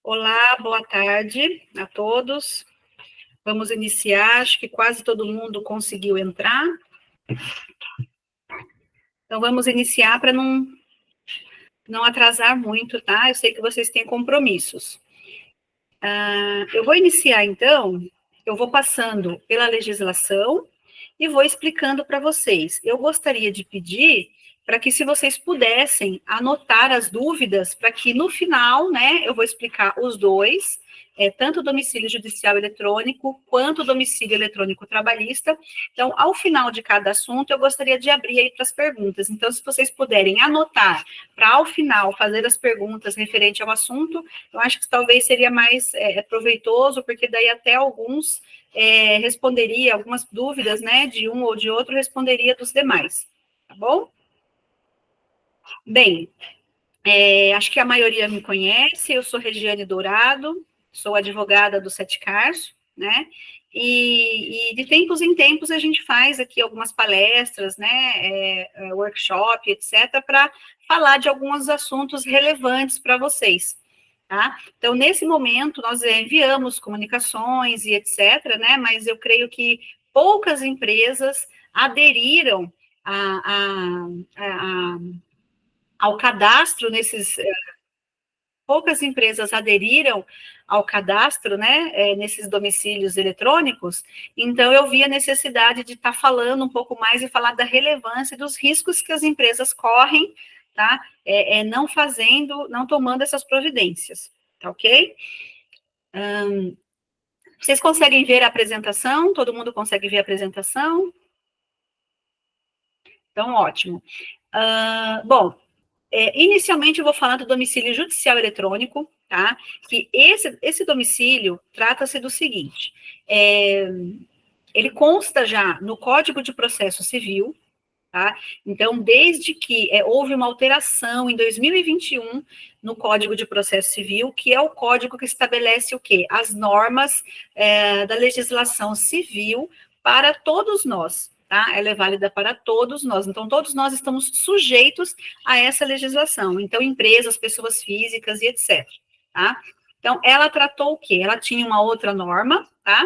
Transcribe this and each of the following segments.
Olá, boa tarde a todos. Vamos iniciar, acho que quase todo mundo conseguiu entrar. Então, vamos iniciar para não atrasar muito, tá? Eu sei que vocês têm compromissos. Eu vou iniciar, então, eu vou passando pela legislação e vou explicando para vocês. Eu gostaria de pedir para que, se vocês pudessem, anotar as dúvidas, para que no final, né, eu vou explicar os dois, tanto o domicílio judicial eletrônico, quanto o domicílio eletrônico trabalhista. Então, ao final de cada assunto, eu gostaria de abrir aí para as perguntas. Então, se vocês puderem anotar, para ao final fazer as perguntas referente ao assunto, eu acho que talvez seria mais proveitoso, porque daí até alguns responderia, algumas dúvidas, né, de um ou de outro, responderia dos demais, tá bom? Bem, acho que a maioria me conhece, eu sou Regiane Dourado, sou advogada do Sete Carso, né, e de tempos em tempos a gente faz aqui algumas palestras, né, workshop, etc., para falar de alguns assuntos relevantes para vocês, tá? Então, nesse momento, nós enviamos comunicações e etc., né, mas eu creio que poucas empresas aderiram a ao cadastro poucas empresas aderiram ao cadastro, né, nesses domicílios eletrônicos, então eu vi a necessidade de estar falando um pouco mais e falar da relevância dos riscos que as empresas correm, tá, não tomando essas providências, tá ok? Vocês conseguem ver a apresentação? Todo mundo consegue ver a apresentação? Então, ótimo. Bom, inicialmente, eu vou falar do domicílio judicial eletrônico, tá? Que esse domicílio trata-se do seguinte: ele consta já no Código de Processo Civil, tá? Então, desde que houve uma alteração em 2021 no Código de Processo Civil, que é o código que estabelece o quê? As normas da legislação civil para todos nós, tá? Ela é válida para todos nós. Então, todos nós estamos sujeitos a essa legislação. Então, empresas, pessoas físicas e etc. Tá? Então, ela tratou o quê? Ela tinha uma outra norma, tá?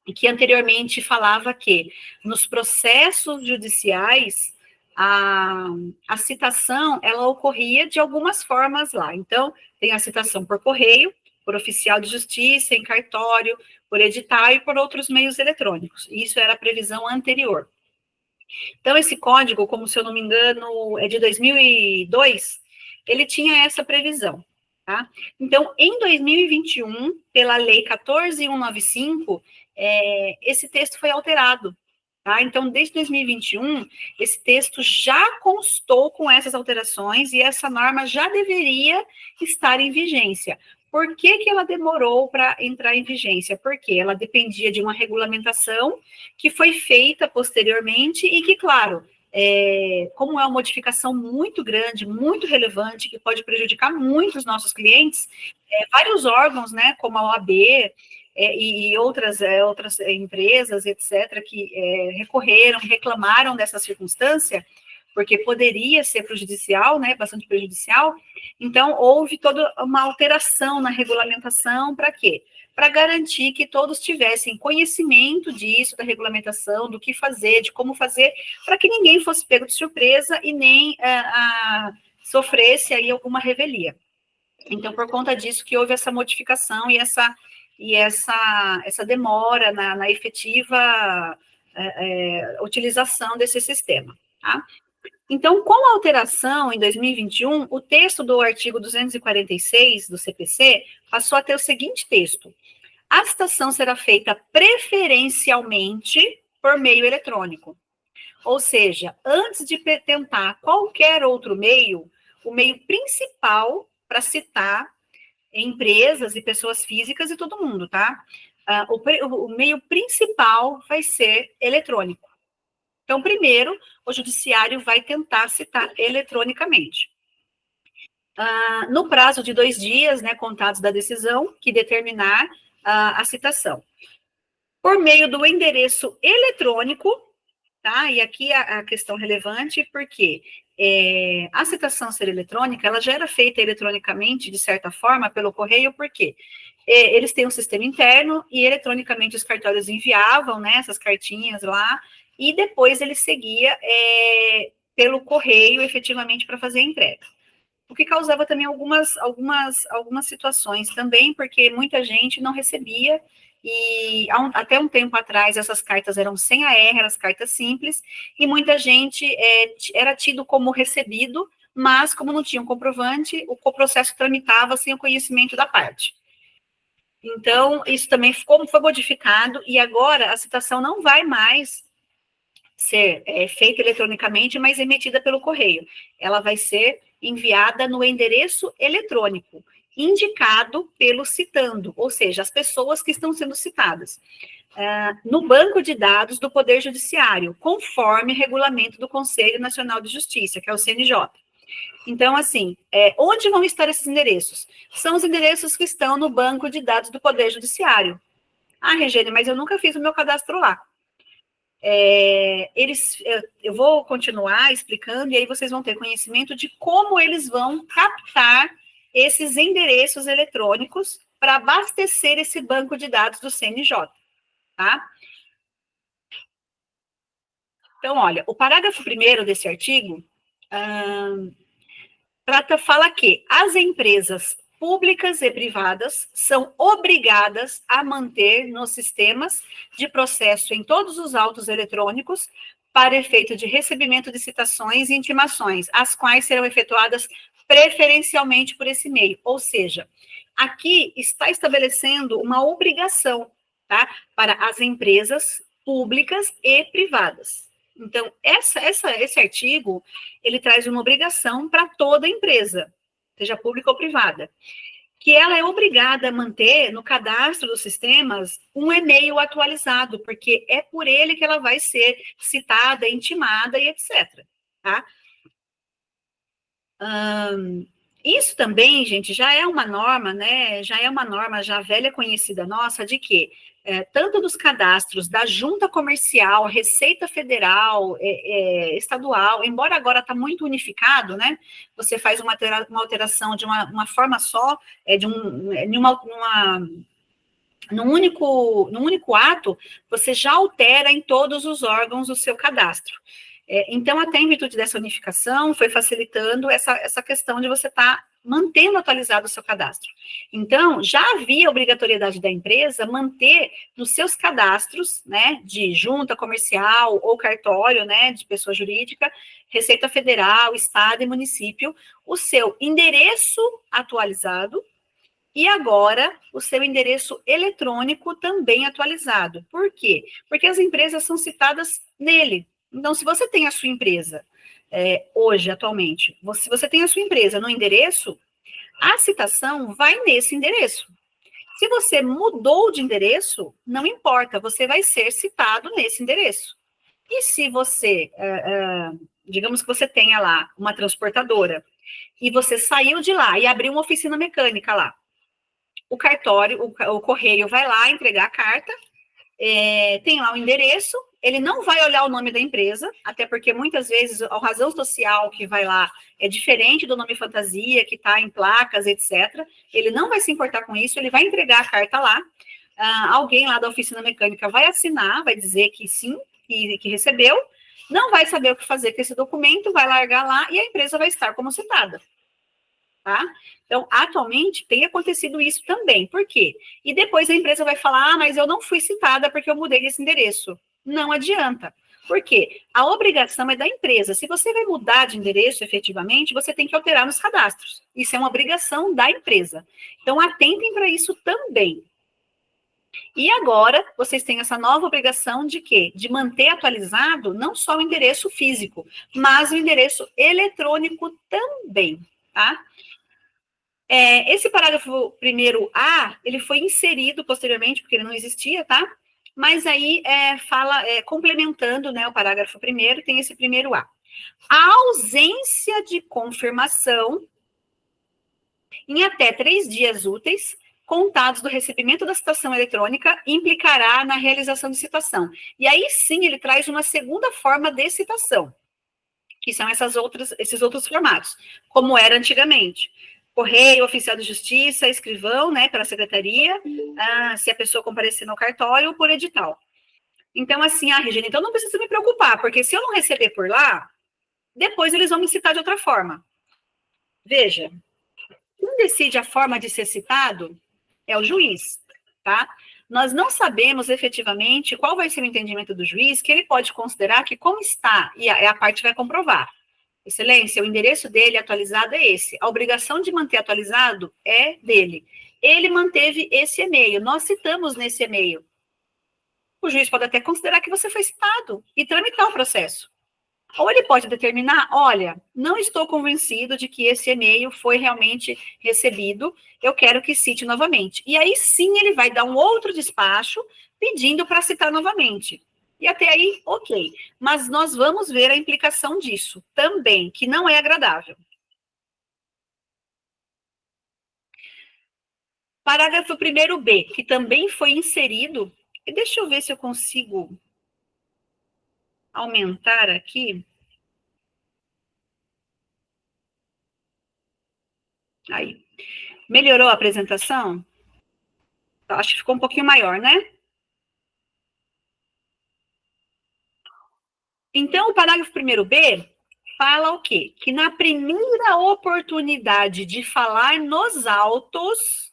E que anteriormente falava que nos processos judiciais a citação ela ocorria de algumas formas lá. Então, tem a citação por correio, por oficial de justiça, em cartório, por edital e por outros meios eletrônicos. Isso era a previsão anterior. Então, esse código, como se eu não me engano, é de 2002, ele tinha essa previsão. Tá? Então, em 2021, pela Lei 14.195, esse texto foi alterado. Tá? Então, desde 2021, esse texto já constou com essas alterações e essa norma já deveria estar em vigência. Por que, que ela demorou para entrar em vigência? Porque ela dependia de uma regulamentação que foi feita posteriormente e que, claro, como é uma modificação muito grande, muito relevante, que pode prejudicar muito os nossos clientes, vários órgãos, né, como a OAB e outras empresas, etc., que recorreram, reclamaram dessa circunstância, porque poderia ser prejudicial, né, bastante prejudicial. Então, houve toda uma alteração na regulamentação, para quê? Para garantir que todos tivessem conhecimento disso, da regulamentação, do que fazer, de como fazer, para que ninguém fosse pego de surpresa e nem sofresse aí alguma revelia. Então, por conta disso que houve essa modificação e essa demora na efetiva utilização desse sistema, tá? Então, com a alteração em 2021, o texto do artigo 246 do CPC passou a ter o seguinte texto: a citação será feita preferencialmente por meio eletrônico. Ou seja, antes de tentar qualquer outro meio, o meio principal para citar empresas e pessoas físicas e todo mundo, tá? O meio principal vai ser eletrônico. Então, primeiro, o judiciário vai tentar citar eletronicamente. No prazo de 2 dias, né, contados da decisão, que determinar a citação. Por meio do endereço eletrônico, tá? E aqui a questão relevante, porque a citação ser eletrônica, ela já era feita eletronicamente, de certa forma, pelo correio, por quê? Eles têm um sistema interno e eletronicamente os cartórios enviavam, né, essas cartinhas lá, e depois ele seguia pelo correio, efetivamente, para fazer a entrega. O que causava também algumas situações também, porque muita gente não recebia, e até um tempo atrás essas cartas eram sem AR, eram as cartas simples, e muita gente era tido como recebido, mas como não tinha um comprovante, o processo tramitava sem o conhecimento da parte. Então, isso também foi modificado, e agora a citação não vai mais ser feita eletronicamente, mas emitida pelo correio. Ela vai ser enviada no endereço eletrônico, indicado pelo citando, ou seja, as pessoas que estão sendo citadas, no banco de dados do Poder Judiciário, conforme regulamento do Conselho Nacional de Justiça, que é o CNJ. Então, assim, onde vão estar esses endereços? São os endereços que estão no banco de dados do Poder Judiciário. Ah, Regiane, mas eu nunca fiz o meu cadastro lá. Eu vou continuar explicando e aí vocês vão ter conhecimento de como eles vão captar esses endereços eletrônicos para abastecer esse banco de dados do CNJ, tá? Então, olha, o parágrafo 1º desse artigo fala que as empresas públicas e privadas são obrigadas a manter nos sistemas de processo em todos os autos eletrônicos para efeito de recebimento de citações e intimações, as quais serão efetuadas preferencialmente por esse meio. Ou seja, aqui está estabelecendo uma obrigação, tá, para as empresas públicas e privadas. Então, esse artigo, ele traz uma obrigação para toda empresa, seja pública ou privada, que ela é obrigada a manter no cadastro dos sistemas um e-mail atualizado, porque é por ele que ela vai ser citada, intimada e etc. Tá? Isso também, gente, já é uma norma, né? Já é uma norma já velha conhecida nossa de que tanto dos cadastros da Junta Comercial, Receita Federal, estadual, embora agora está muito unificado, né? Você faz uma alteração de uma forma só, num único ato, você já altera em todos os órgãos o seu cadastro. Então, até em virtude dessa unificação, foi facilitando essa questão de você estar mantendo atualizado o seu cadastro. Então, já havia obrigatoriedade da empresa manter nos seus cadastros, né, de junta comercial ou cartório, né, de pessoa jurídica, Receita Federal, Estado e município, o seu endereço atualizado e agora o seu endereço eletrônico também atualizado. Por quê? Porque as empresas são citadas nele. Então, se você tem a sua empresa hoje, atualmente, se você tem a sua empresa no endereço, a citação vai nesse endereço. Se você mudou de endereço, não importa, você vai ser citado nesse endereço. E se você, digamos que você tenha lá uma transportadora, e você saiu de lá e abriu uma oficina mecânica lá, o cartório, o correio vai lá entregar a carta, tem lá o endereço, ele não vai olhar o nome da empresa, até porque muitas vezes a razão social que vai lá é diferente do nome fantasia, que está em placas, etc. Ele não vai se importar com isso, ele vai entregar a carta lá, alguém lá da oficina mecânica vai assinar, vai dizer que sim, que recebeu, não vai saber o que fazer com esse documento, vai largar lá e a empresa vai estar como citada. Tá? Então, atualmente, tem acontecido isso também. Por quê? E depois a empresa vai falar, mas eu não fui citada porque eu mudei esse endereço. Não adianta. Por quê? A obrigação é da empresa. Se você vai mudar de endereço, efetivamente, você tem que alterar nos cadastros. Isso é uma obrigação da empresa. Então, atentem para isso também. E agora, vocês têm essa nova obrigação de quê? De manter atualizado não só o endereço físico, mas o endereço eletrônico também, tá? Esse parágrafo 1º A, ele foi inserido posteriormente, porque ele não existia, tá? Mas aí fala, complementando, né, o parágrafo 1º, tem esse 1º A. A ausência de confirmação em até 3 dias úteis, contados do recebimento da citação eletrônica, implicará na realização de citação. E aí sim, ele traz uma segunda forma de citação, que são esses outros formatos, como era antigamente. Correio, oficial de justiça, escrivão, né, pela secretaria, se a pessoa comparecer no cartório, ou por edital. Então, assim, Regina, então não precisa me preocupar, porque se eu não receber por lá, depois eles vão me citar de outra forma. Veja, quem decide a forma de ser citado é o juiz, tá? Nós não sabemos efetivamente qual vai ser o entendimento do juiz, que ele pode considerar que como está, e a parte vai comprovar. Excelência, o endereço dele atualizado é esse. A obrigação de manter atualizado é dele. Ele manteve esse e-mail, nós citamos nesse e-mail. O juiz pode até considerar que você foi citado e tramitar o processo. Ou ele pode determinar, olha, não estou convencido de que esse e-mail foi realmente recebido, eu quero que cite novamente. E aí sim ele vai dar um outro despacho pedindo para citar novamente. E até aí, ok. Mas nós vamos ver a implicação disso também, que não é agradável. Parágrafo 1º B, que também foi inserido, e deixa eu ver se eu consigo aumentar aqui. Aí. Melhorou a apresentação? Acho que ficou um pouquinho maior, né? Então, o parágrafo 1º B fala o quê? Que na primeira oportunidade de falar nos autos,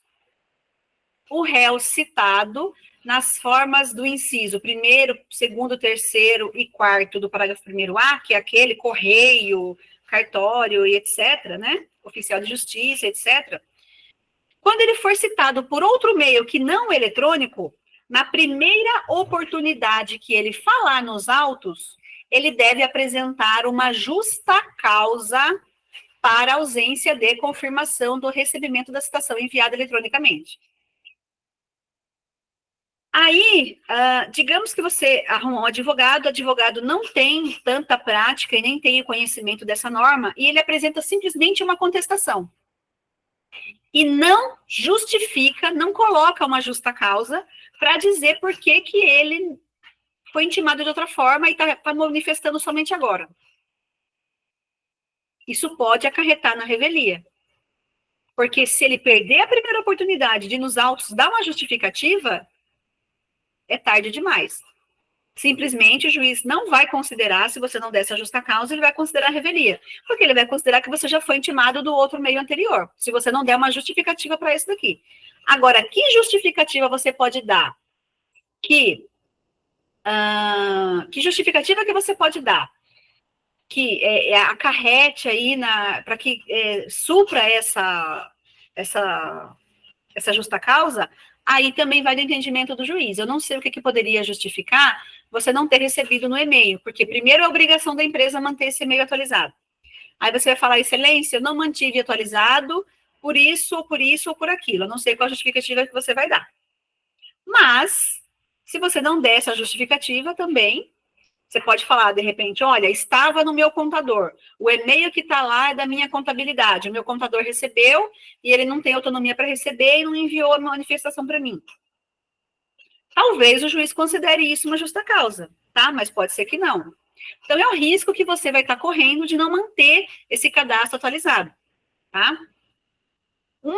o réu citado nas formas do inciso 1º, 2º, 3º e 4º do parágrafo 1º A, que é aquele correio, cartório e etc., né? Oficial de justiça, etc. Quando ele for citado por outro meio que não eletrônico, na primeira oportunidade que ele falar nos autos, ele deve apresentar uma justa causa para ausência de confirmação do recebimento da citação enviada eletronicamente. Aí, digamos que você arruma um advogado, o advogado não tem tanta prática e nem tem conhecimento dessa norma, e ele apresenta simplesmente uma contestação. E não justifica, não coloca uma justa causa para dizer por que ele foi intimado de outra forma e está manifestando somente agora. Isso pode acarretar na revelia. Porque se ele perder a primeira oportunidade de nos autos dar uma justificativa, é tarde demais. Simplesmente o juiz não vai considerar, se você não der essa justa causa, ele vai considerar a revelia. Porque ele vai considerar que você já foi intimado do outro meio anterior, se você não der uma justificativa para esse daqui. Agora, que justificativa você pode dar? Que justificativa que você pode dar? Que acarrete aí para que supra essa justa causa, aí também vai do entendimento do juiz. Eu não sei o que poderia justificar você não ter recebido no e-mail, porque primeiro é a obrigação da empresa manter esse e-mail atualizado. Aí você vai falar, excelência, eu não mantive atualizado, por isso, ou por aquilo. Eu não sei qual a justificativa que você vai dar. Mas, se você não der essa justificativa também, você pode falar, de repente, olha, estava no meu contador, o e-mail que está lá é da minha contabilidade, o meu contador recebeu e ele não tem autonomia para receber e não enviou a manifestação para mim. Talvez o juiz considere isso uma justa causa, tá? Mas pode ser que não. Então, é o risco que você vai estar correndo de não manter esse cadastro atualizado, tá? Um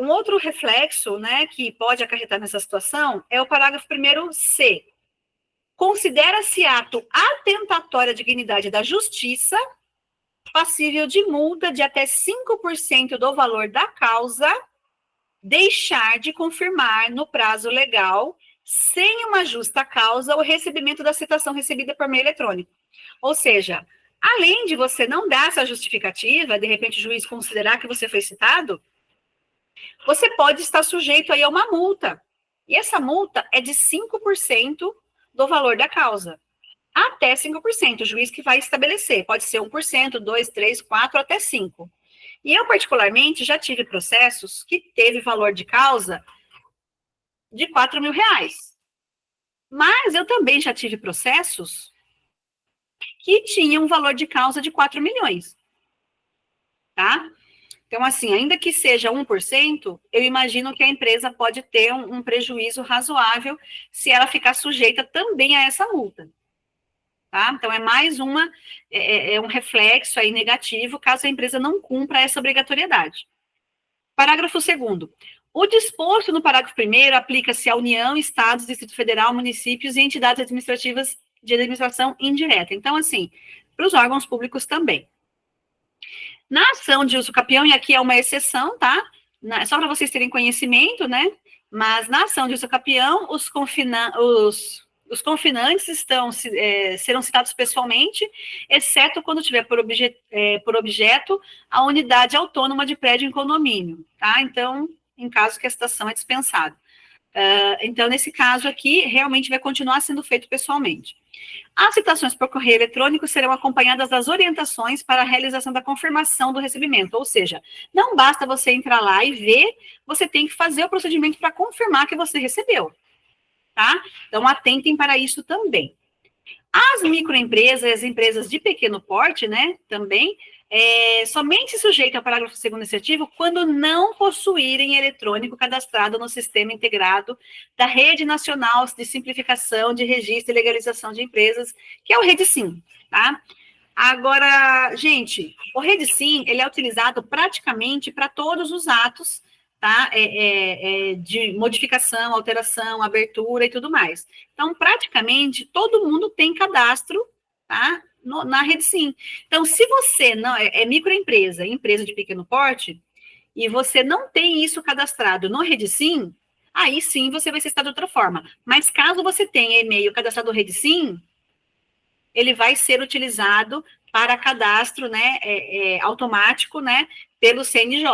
outro reflexo, né, que pode acarretar nessa situação é o parágrafo 1º C. Considera-se ato atentatório à dignidade da justiça, passível de multa de até 5% do valor da causa, deixar de confirmar no prazo legal, sem uma justa causa, o recebimento da citação recebida por meio eletrônico. Ou seja, além de você não dar essa justificativa, de repente o juiz considerar que você foi citado, você pode estar sujeito aí a uma multa. E essa multa é de 5% do valor da causa. Até 5%, o juiz que vai estabelecer. Pode ser 1%, 2%, 3%, 4%, até 5%. E eu, particularmente, já tive processos que teve valor de causa de R$4.000. Mas eu também já tive processos que tinham um valor de causa de 4 milhões. Tá? Então, assim, ainda que seja 1%, eu imagino que a empresa pode ter um prejuízo razoável se ela ficar sujeita também a essa multa. tá? Então, é mais um reflexo aí negativo, caso a empresa não cumpra essa obrigatoriedade. Parágrafo 2º. O disposto no parágrafo 1º aplica-se à União, Estados, Distrito Federal, municípios e entidades administrativas de administração indireta. Então, assim, para os órgãos públicos também. Na ação de uso capião, e aqui é uma exceção, tá? Só para vocês terem conhecimento, né? Mas na ação de uso capião, os confinantes serão citados pessoalmente, exceto quando tiver por objeto a unidade autônoma de prédio em condomínio, tá? Então, em caso que a citação é dispensada. Então, nesse caso aqui, realmente vai continuar sendo feito pessoalmente. As citações por correio eletrônico serão acompanhadas das orientações para a realização da confirmação do recebimento, ou seja, não basta você entrar lá e ver, você tem que fazer o procedimento para confirmar que você recebeu, tá? Então, atentem para isso também. As microempresas e as empresas de pequeno porte, né, também, somente sujeito ao parágrafo 2º desse artigo quando não possuírem eletrônico cadastrado no Sistema Integrado da Rede Nacional de Simplificação de Registro e Legalização de Empresas, que é o REDSIM, tá? Agora, gente, o REDSIM, ele é utilizado praticamente para todos os atos, tá? De modificação, alteração, abertura e tudo mais. Então, praticamente, todo mundo tem cadastro, tá? Na REDSIM. Então, se você não é microempresa, empresa de pequeno porte, e você não tem isso cadastrado no REDSIM, aí sim você vai ser citado de outra forma. Mas caso você tenha e-mail cadastrado no REDSIM, ele vai ser utilizado para cadastro, né, automático, né, pelo CNJ.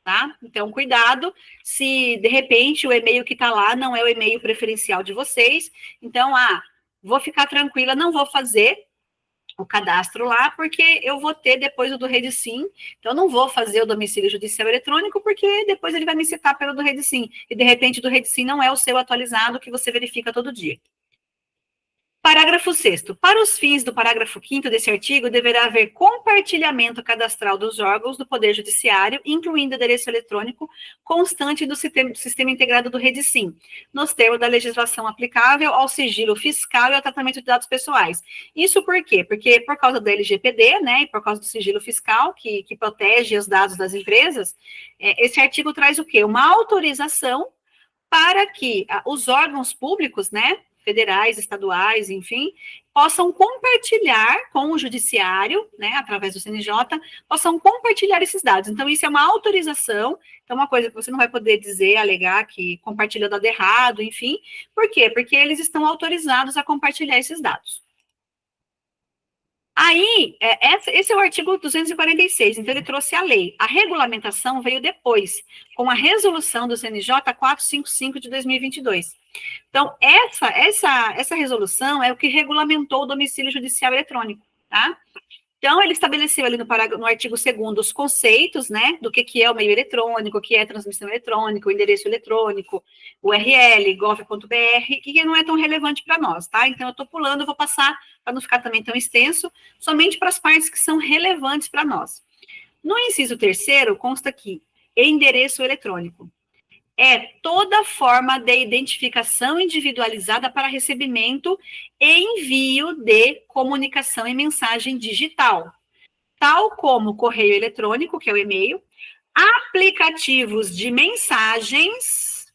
Tá? Então, cuidado se, de repente, o e-mail que está lá não é o e-mail preferencial de vocês. Então, vou ficar tranquila, não vou fazer o cadastro lá, porque eu vou ter depois o do REDSIM. Então, não vou fazer o domicílio judicial eletrônico, porque depois ele vai me citar pelo do REDSIM. E, de repente, o do REDSIM não é o seu atualizado, que você verifica todo dia. Parágrafo 6º. Para os fins do parágrafo 5º desse artigo, deverá haver compartilhamento cadastral dos órgãos do Poder Judiciário, incluindo endereço eletrônico constante do sistema integrado do REDSIM, nos termos da legislação aplicável ao sigilo fiscal e ao tratamento de dados pessoais. Isso por quê? Porque por causa do LGPD, né, e por causa do sigilo fiscal, que protege os dados das empresas, esse artigo traz o quê? Uma autorização para que os órgãos públicos, né, federais, estaduais, enfim, possam compartilhar com o judiciário, né, através do CNJ, possam compartilhar esses dados. Então, isso é uma autorização, então, uma coisa que você não vai poder dizer, alegar que compartilhou dado errado, enfim. Por quê? Porque eles estão autorizados a compartilhar esses dados. Aí, esse é o artigo 246, então ele trouxe a lei. A regulamentação veio depois, com a resolução do CNJ 455 de 2022. Então, essa resolução é o que regulamentou o domicílio judicial eletrônico, tá? Então, ele estabeleceu ali no artigo 2º os conceitos, né, do que é o meio eletrônico, o que é transmissão eletrônica, o endereço eletrônico, o URL, gov.br, que não é tão relevante para nós, tá? Então, eu estou pulando, vou passar, para não ficar também tão extenso, somente para as partes que são relevantes para nós. No inciso 3º, consta aqui, endereço eletrônico. É toda forma de identificação individualizada para recebimento e envio de comunicação e mensagem digital, tal como correio eletrônico, que é o e-mail, aplicativos de mensagens,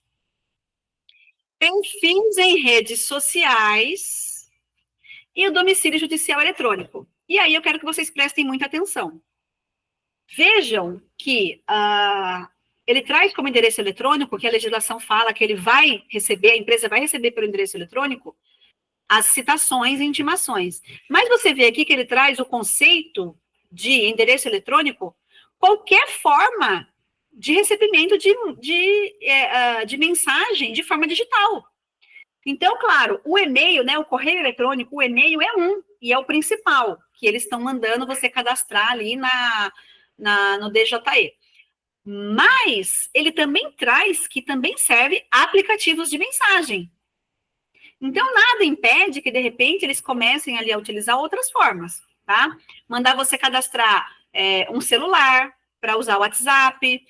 perfis em redes sociais e o domicílio judicial eletrônico. E aí eu quero que vocês prestem muita atenção. Vejam que ele traz como endereço eletrônico, que a legislação fala que ele vai receber, a empresa vai receber pelo endereço eletrônico, as citações e intimações. Mas você vê aqui que ele traz o conceito de endereço eletrônico, qualquer forma de recebimento de mensagem de forma digital. Então, claro, o e-mail, né, o correio eletrônico, o e-mail é e é o principal, que eles estão mandando você cadastrar ali no DJE. Mas ele também traz que também serve aplicativos de mensagem. Então, nada impede que, de repente, eles comecem ali a utilizar outras formas, tá? Mandar você cadastrar um celular para usar o WhatsApp,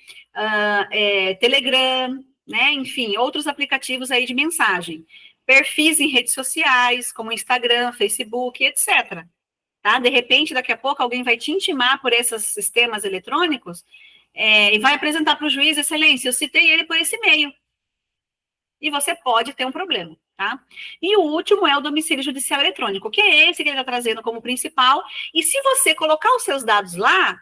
Telegram, né? Enfim, outros aplicativos aí de mensagem. perfis em redes sociais, como Instagram, Facebook, etc. Tá? De repente, daqui a pouco, alguém vai te intimar por esses sistemas eletrônicos e vai apresentar para o juiz, excelência, eu citei ele por esse e-mail. E você pode ter um problema, tá? E o último é o domicílio judicial eletrônico, que é esse que ele está trazendo como principal. E se você colocar os seus dados lá,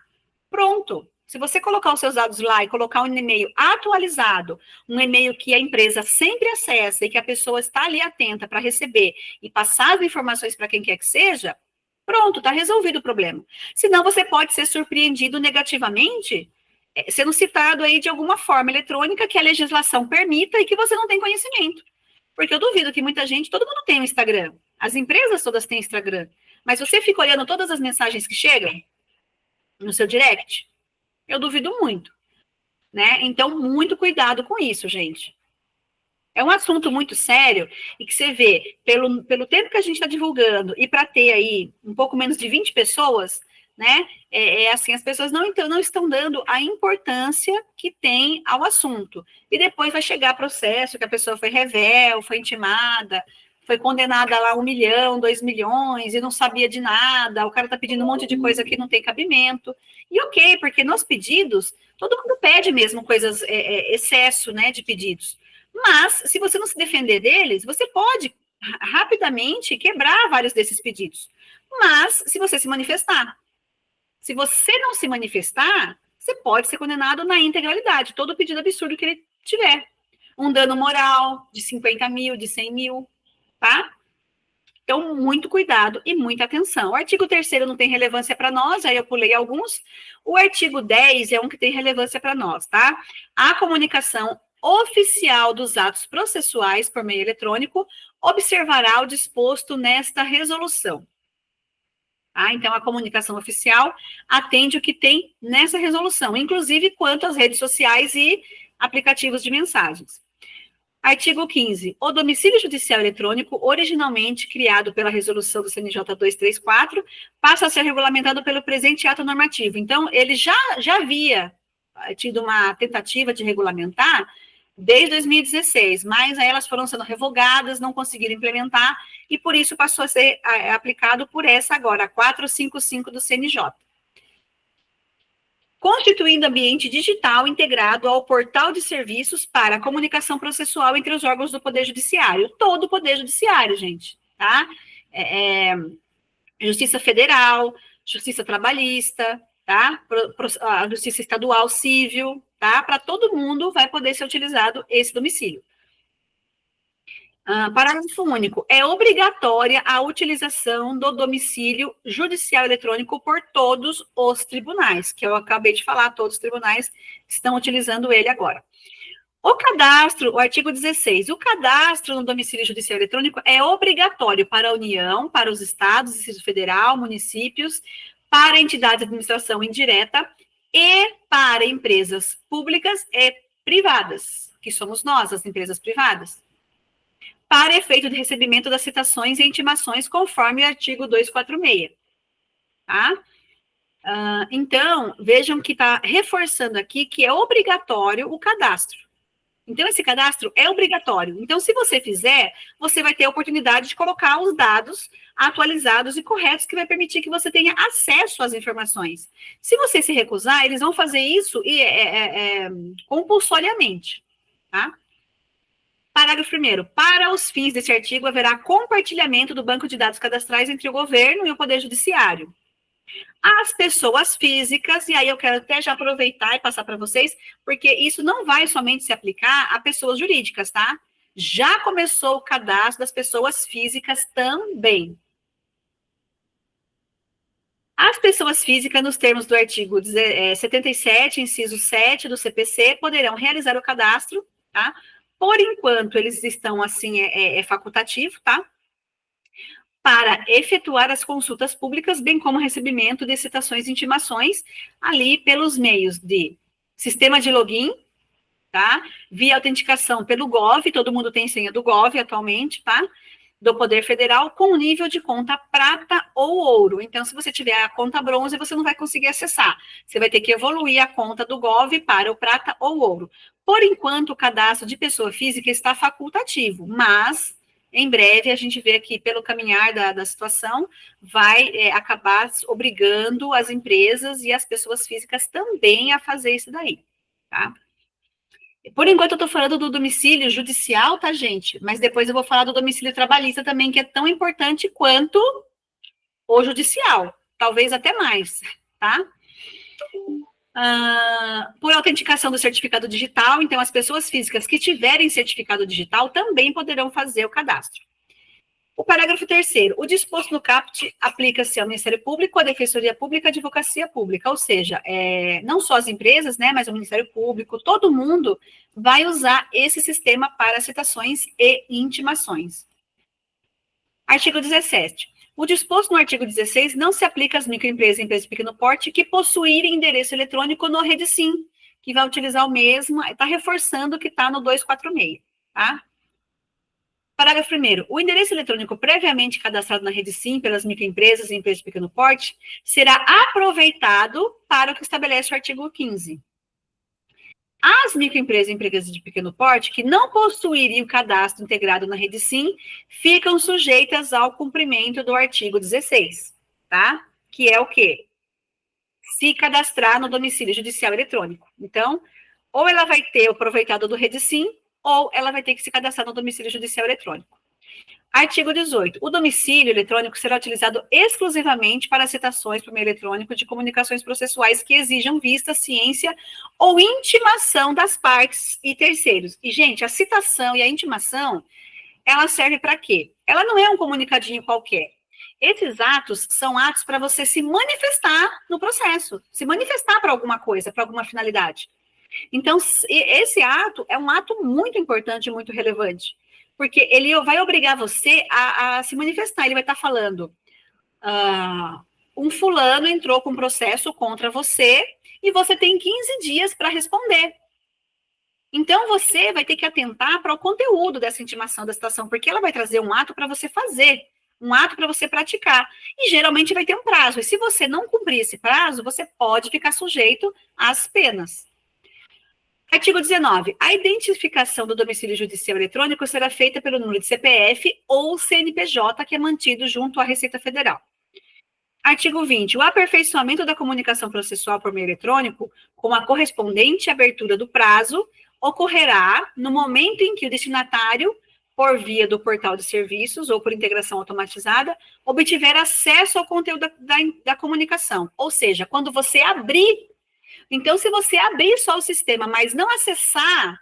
pronto. Se você colocar os seus dados lá e colocar um e-mail atualizado, um e-mail que a empresa sempre acessa e que a pessoa está ali atenta para receber e passar as informações para quem quer que seja, pronto, está resolvido o problema. Senão você pode ser surpreendido negativamente, sendo citado aí de alguma forma eletrônica que a legislação permita e que você não tem conhecimento. Porque eu duvido que muita gente, todo mundo tem um Instagram. As empresas todas têm Instagram. Mas você fica olhando todas as mensagens que chegam no seu direct? Eu duvido muito, né? Então, muito cuidado com isso, gente. É um assunto muito sério e que você vê, pelo tempo que a gente está divulgando e para ter aí um pouco menos de 20 pessoas, né? Assim, as pessoas não estão dando a importância que tem ao assunto. E depois vai chegar processo que a pessoa foi revel, foi intimada, foi condenada lá 1 milhão, 2 milhões, e não sabia de nada, o cara está pedindo um monte de coisa que não tem cabimento. E ok, porque nos pedidos, todo mundo pede mesmo coisas, excesso, né, de pedidos. Mas, se você não se defender deles, você pode rapidamente quebrar vários desses pedidos. Mas, se você se manifestar. Se você não se manifestar, você pode ser condenado na integralidade, todo pedido absurdo que ele tiver. Um dano moral de 50 mil, de 100 mil, tá? Então, muito cuidado e muita atenção. O artigo 3º não tem relevância para nós, aí eu pulei alguns. O artigo 10 é um que tem relevância para nós, tá? A comunicação oficial dos atos processuais por meio eletrônico observará o disposto nesta resolução. Ah, então, a comunicação oficial atende o que tem nessa resolução, inclusive quanto às redes sociais e aplicativos de mensagens. Artigo 15. O domicílio judicial eletrônico, originalmente criado pela resolução do CNJ 234, passa a ser regulamentado pelo presente ato normativo. Então, ele já havia tido uma tentativa de regulamentar desde 2016, mas aí elas foram sendo revogadas, não conseguiram implementar, e por isso passou a ser aplicado por essa agora, a 455 do CNJ. Constituindo ambiente digital integrado ao portal de serviços para a comunicação processual entre os órgãos do Poder Judiciário. Todo o Poder Judiciário, gente, tá? Justiça Federal, Justiça Trabalhista, tá? A Justiça Estadual Civil, tá? Para todo mundo vai poder ser utilizado esse domicílio. Parágrafo único. É obrigatória a utilização do domicílio judicial eletrônico por todos os tribunais, que eu acabei de falar, todos os tribunais estão utilizando ele agora. O cadastro, o artigo 16, o cadastro no domicílio judicial eletrônico é obrigatório para a União, para os estados, Distrito Federal, municípios, para entidades de administração indireta e para empresas públicas e privadas, que somos nós, as empresas privadas, para efeito de recebimento das citações e intimações, conforme o artigo 246. Tá? Então, vejam que está reforçando aqui que é obrigatório o cadastro. Então, esse cadastro é obrigatório. Então, se você fizer, você vai ter a oportunidade de colocar os dados atualizados e corretos, que vai permitir que você tenha acesso às informações. Se você se recusar, eles vão fazer isso compulsoriamente, tá? Parágrafo 1º. Para os fins deste artigo, haverá compartilhamento do banco de dados cadastrais entre o governo e o Poder Judiciário. As pessoas físicas, e aí eu quero até já aproveitar e passar para vocês, porque isso não vai somente se aplicar a pessoas jurídicas, tá? Já começou o cadastro das pessoas físicas também. As pessoas físicas, nos termos do artigo 77, inciso 7 do CPC, poderão realizar o cadastro, tá? Por enquanto, eles estão, assim, facultativo, tá? Para efetuar as consultas públicas, bem como recebimento de citações e intimações, ali pelos meios de sistema de login, tá? Via autenticação pelo GOV, todo mundo tem senha do GOV atualmente, tá? Do Poder Federal, com nível de conta prata ou ouro. Então, se você tiver a conta bronze, você não vai conseguir acessar. Você vai ter que evoluir a conta do GOV para o prata ou ouro. Por enquanto, o cadastro de pessoa física está facultativo, mas em breve a gente vê que, pelo caminhar da situação, vai acabar obrigando as empresas e as pessoas físicas também a fazer isso daí, tá? Por enquanto, eu estou falando do domicílio judicial, tá, gente? Mas depois eu vou falar do domicílio trabalhista também, que é tão importante quanto o judicial, talvez até mais, tá? Por autenticação do certificado digital, então as pessoas físicas que tiverem certificado digital também poderão fazer o cadastro. O parágrafo 3º, o disposto no caput aplica-se ao Ministério Público, à Defensoria Pública, à Advocacia Pública, ou seja, não só as empresas, né, mas o Ministério Público, todo mundo vai usar esse sistema para citações e intimações. Artigo 17. O disposto no artigo 16 não se aplica às microempresas e empresas de pequeno porte que possuírem endereço eletrônico no RedSim, que vai utilizar o mesmo, está reforçando o que está no 246, tá? Parágrafo 1º. O endereço eletrônico previamente cadastrado na RedSim pelas microempresas e empresas de pequeno porte será aproveitado para o que estabelece o artigo 15. As microempresas e empresas de pequeno porte que não possuírem o cadastro integrado na RedSim ficam sujeitas ao cumprimento do artigo 16, tá? Que é o quê? Se cadastrar no domicílio judicial eletrônico. Então, ou ela vai ter o aproveitado do RedSim, ou ela vai ter que se cadastrar no domicílio judicial eletrônico. Artigo 18. O domicílio eletrônico será utilizado exclusivamente para citações por meio eletrônico de comunicações processuais que exijam vista, ciência ou intimação das partes e terceiros. E, gente, a citação e a intimação, ela serve para quê? Ela não é um comunicadinho qualquer. Esses atos são atos para você se manifestar no processo, se manifestar para alguma coisa, para alguma finalidade. Então, esse ato é um ato muito importante e muito relevante, porque ele vai obrigar você a se manifestar. Ele vai estar falando, um fulano entrou com processo contra você e você tem 15 dias para responder. Então, você vai ter que atentar para o conteúdo dessa intimação da citação, porque ela vai trazer um ato para você fazer, um ato para você praticar. E geralmente vai ter um prazo. E se você não cumprir esse prazo, você pode ficar sujeito às penas. Artigo 19. A identificação do domicílio judicial eletrônico será feita pelo número de CPF ou CNPJ que é mantido junto à Receita Federal. Artigo 20. O aperfeiçoamento da comunicação processual por meio eletrônico, com a correspondente abertura do prazo, ocorrerá no momento em que o destinatário, por via do portal de serviços ou por integração automatizada, obtiver acesso ao conteúdo da comunicação. Ou seja, quando você abrir. Então, se você abrir só o sistema, mas não acessar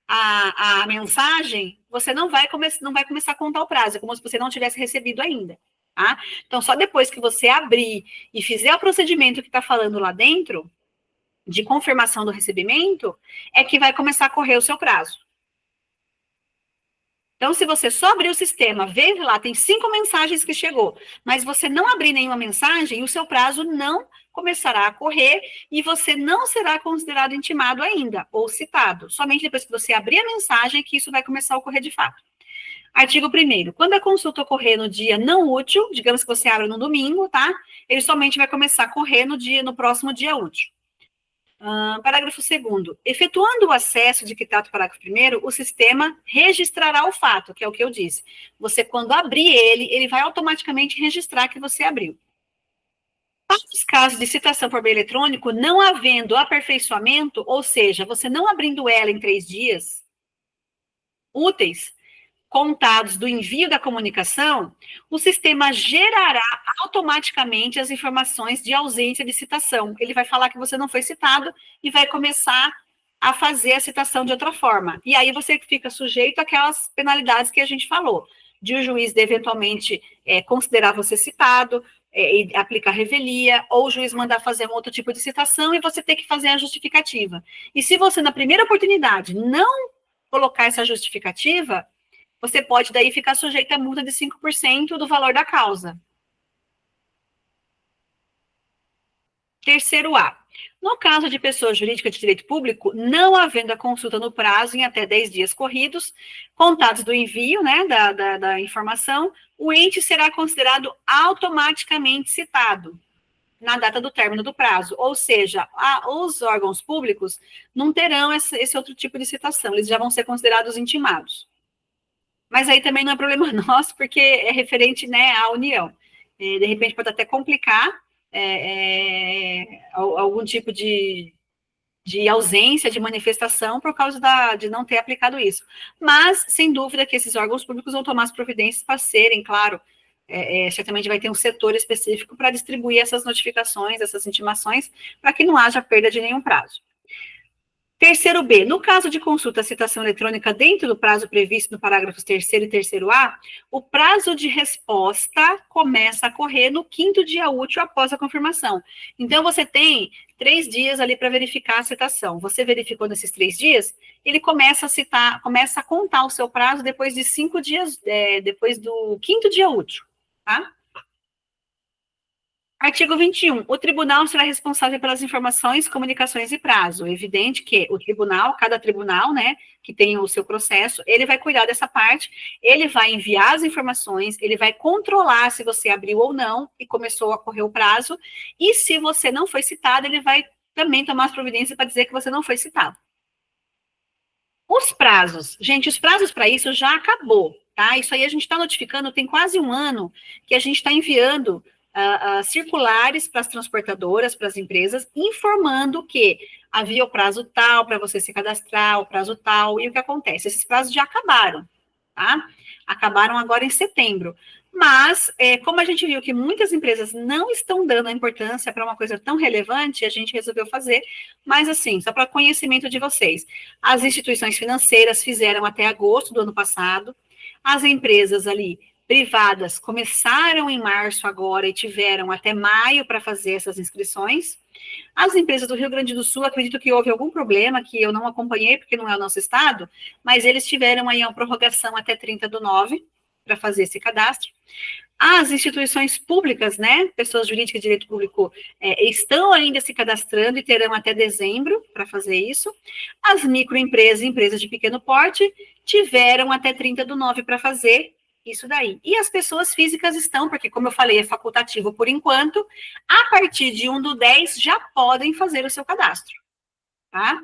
a mensagem, você não vai começar a contar o prazo, é como se você não tivesse recebido ainda, tá? Então, só depois que você abrir e fizer o procedimento que está falando lá dentro, de confirmação do recebimento, é que vai começar a correr o seu prazo. Então, se você só abrir o sistema, vê lá, tem 5 mensagens que chegou, mas você não abrir nenhuma mensagem, o seu prazo não começará a correr e você não será considerado intimado ainda, ou citado. Somente depois que você abrir a mensagem que isso vai começar a ocorrer de fato. Artigo 1º. Quando a consulta ocorrer no dia não útil, digamos que você abre no domingo, tá? Ele somente vai começar a correr no próximo dia útil. Parágrafo 2º. Efetuando o acesso de que trata o parágrafo 1º, o sistema registrará o fato, que é o que eu disse. Você, quando abrir ele vai automaticamente registrar que você abriu. Para os casos de citação por meio eletrônico, não havendo aperfeiçoamento, ou seja, você não abrindo ela em 3 dias úteis, contados do envio da comunicação, o sistema gerará automaticamente as informações de ausência de citação. Ele vai falar que você não foi citado e vai começar a fazer a citação de outra forma. E aí você fica sujeito àquelas penalidades que a gente falou, de o juiz de eventualmente considerar você citado, e aplicar revelia, ou o juiz mandar fazer um outro tipo de citação e você ter que fazer a justificativa. E se você, na primeira oportunidade, não colocar essa justificativa, você pode daí ficar sujeito a multa de 5% do valor da causa. Terceiro A. No caso de pessoa jurídica de direito público, não havendo a consulta no prazo em até 10 dias corridos, contados do envio, né, da informação, o ente será considerado automaticamente citado na data do término do prazo. Ou seja, os órgãos públicos não terão esse outro tipo de citação, eles já vão ser considerados intimados. Mas aí também não é problema nosso, porque é referente, né, à União. De repente pode até complicar algum tipo de ausência de manifestação por causa de não ter aplicado isso. Mas, sem dúvida, que esses órgãos públicos vão tomar as providências para serem, claro, certamente vai ter um setor específico para distribuir essas notificações, essas intimações, para que não haja perda de nenhum prazo. Terceiro B, no caso de consulta à citação eletrônica dentro do prazo previsto no parágrafos 3º e 3º A, o prazo de resposta começa a correr no 5º dia útil após a confirmação. Então, você tem 3 dias ali para verificar a citação. Você verificou nesses 3 dias, ele começa a citar, começa a contar o seu prazo depois de 5 dias, depois do 5º dia útil, tá? Artigo 21. O tribunal será responsável pelas informações, comunicações e prazo. É evidente que o tribunal, cada tribunal, né, que tem o seu processo, ele vai cuidar dessa parte, ele vai enviar as informações, ele vai controlar se você abriu ou não e começou a correr o prazo, e se você não foi citado, ele vai também tomar as providências para dizer que você não foi citado. Os prazos, gente, os prazos para isso já acabou, tá? Isso aí a gente está notificando, tem quase um ano que a gente está enviando circulares para as transportadoras, para as empresas, informando que havia o prazo tal para você se cadastrar, o prazo tal, e o que acontece? Esses prazos já acabaram, tá? Acabaram agora em setembro. Mas, como a gente viu que muitas empresas não estão dando a importância para uma coisa tão relevante, a gente resolveu fazer. Mas, assim, só para conhecimento de vocês, as instituições financeiras fizeram até agosto do ano passado, as empresas ali privadas começaram em março agora e tiveram até maio para fazer essas inscrições. As empresas do Rio Grande do Sul, acredito que houve algum problema que eu não acompanhei, porque não é o nosso estado, mas eles tiveram aí uma prorrogação até 30/9 para fazer esse cadastro. As instituições públicas, né, pessoas jurídicas de direito público, estão ainda se cadastrando e terão até dezembro para fazer isso. As microempresas e empresas de pequeno porte tiveram até 30/9 para fazer isso daí. E as pessoas físicas estão, porque, como eu falei, é facultativo por enquanto, a partir de 1/10 já podem fazer o seu cadastro, tá?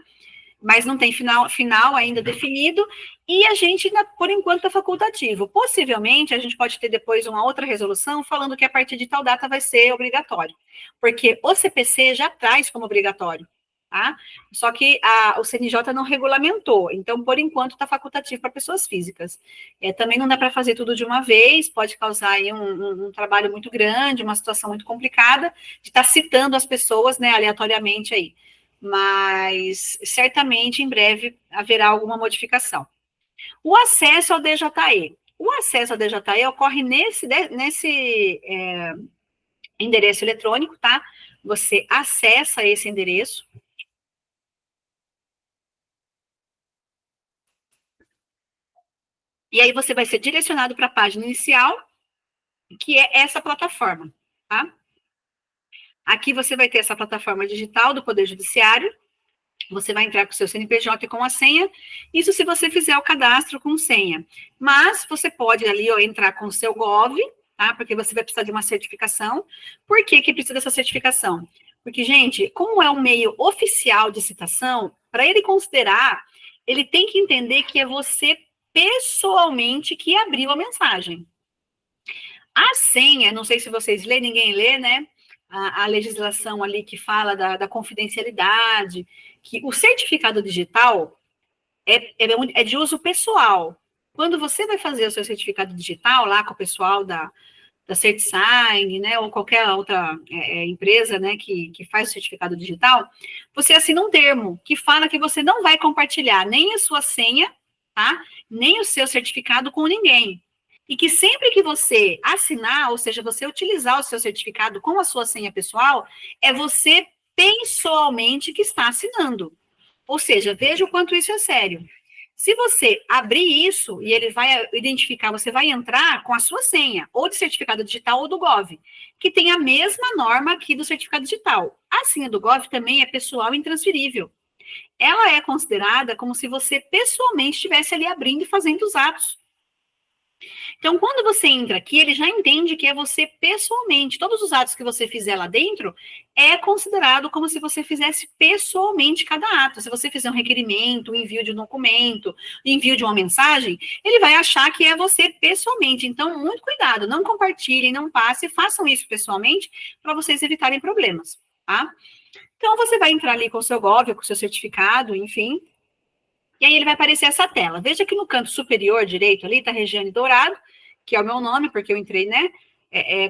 Mas não tem final ainda definido, e a gente, por enquanto, é facultativo. Possivelmente, a gente pode ter depois uma outra resolução falando que a partir de tal data vai ser obrigatório, porque o CPC já traz como obrigatório, tá? Só que o CNJ não regulamentou, então, por enquanto, está facultativo para pessoas físicas. Também não dá para fazer tudo de uma vez, pode causar aí um trabalho muito grande, uma situação muito complicada, de estar citando as pessoas, né, aleatoriamente aí. Mas certamente em breve haverá alguma modificação. O acesso ao DJE. O acesso ao DJE ocorre nesse endereço eletrônico, tá? Você acessa esse endereço. E aí você vai ser direcionado para a página inicial, que é essa plataforma, tá? Aqui você vai ter essa plataforma digital do Poder Judiciário. Você vai entrar com o seu CNPJ e com a senha, isso se você fizer o cadastro com senha. Mas você pode ali entrar com o seu GOV, tá? Porque você vai precisar de uma certificação. Por que que precisa dessa certificação? Porque, gente, como é um meio oficial de citação, para ele considerar, ele tem que entender que é você pessoalmente que abriu a mensagem. A senha, não sei se vocês lêem, ninguém lê, né? A legislação ali que fala da confidencialidade, que o certificado digital é de uso pessoal. Quando você vai fazer o seu certificado digital lá com o pessoal da CertSign, né, ou qualquer outra empresa, né, que faz o certificado digital, você assina um termo que fala que você não vai compartilhar nem a sua senha, tá, nem o seu certificado com ninguém. E que sempre que você assinar, ou seja, você utilizar o seu certificado com a sua senha pessoal, é você pessoalmente que está assinando. Ou seja, veja o quanto isso é sério. Se você abrir isso e ele vai identificar, você vai entrar com a sua senha, ou de certificado digital ou do GOV, que tem a mesma norma aqui do certificado digital. A senha do GOV também é pessoal e intransferível. Ela é considerada como se você pessoalmente estivesse ali abrindo e fazendo os atos. Então, quando você entra aqui, ele já entende que é você pessoalmente. Todos os atos que você fizer lá dentro é considerado como se você fizesse pessoalmente cada ato. Se você fizer um requerimento, um envio de um documento, envio de uma mensagem, ele vai achar que é você pessoalmente. Então, muito cuidado, não compartilhem, não passem, façam isso pessoalmente para vocês evitarem problemas, tá? Então, você vai entrar ali com o seu GOV, com o seu certificado, enfim, e aí ele vai aparecer essa tela. Veja que no canto superior direito ali está Regiane Dourado, que é o meu nome, porque eu entrei, né,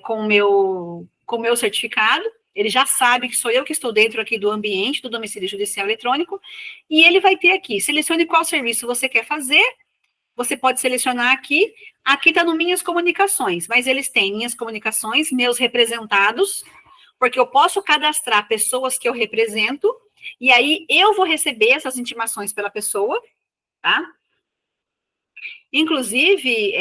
com o meu certificado. Ele já sabe que sou eu que estou dentro aqui do ambiente do domicílio judicial eletrônico, e ele vai ter aqui, selecione qual serviço você quer fazer, você pode selecionar aqui, aqui está no Minhas Comunicações, mas eles têm Minhas Comunicações, meus representados, porque eu posso cadastrar pessoas que eu represento, e aí eu vou receber essas intimações pela pessoa, tá? Inclusive,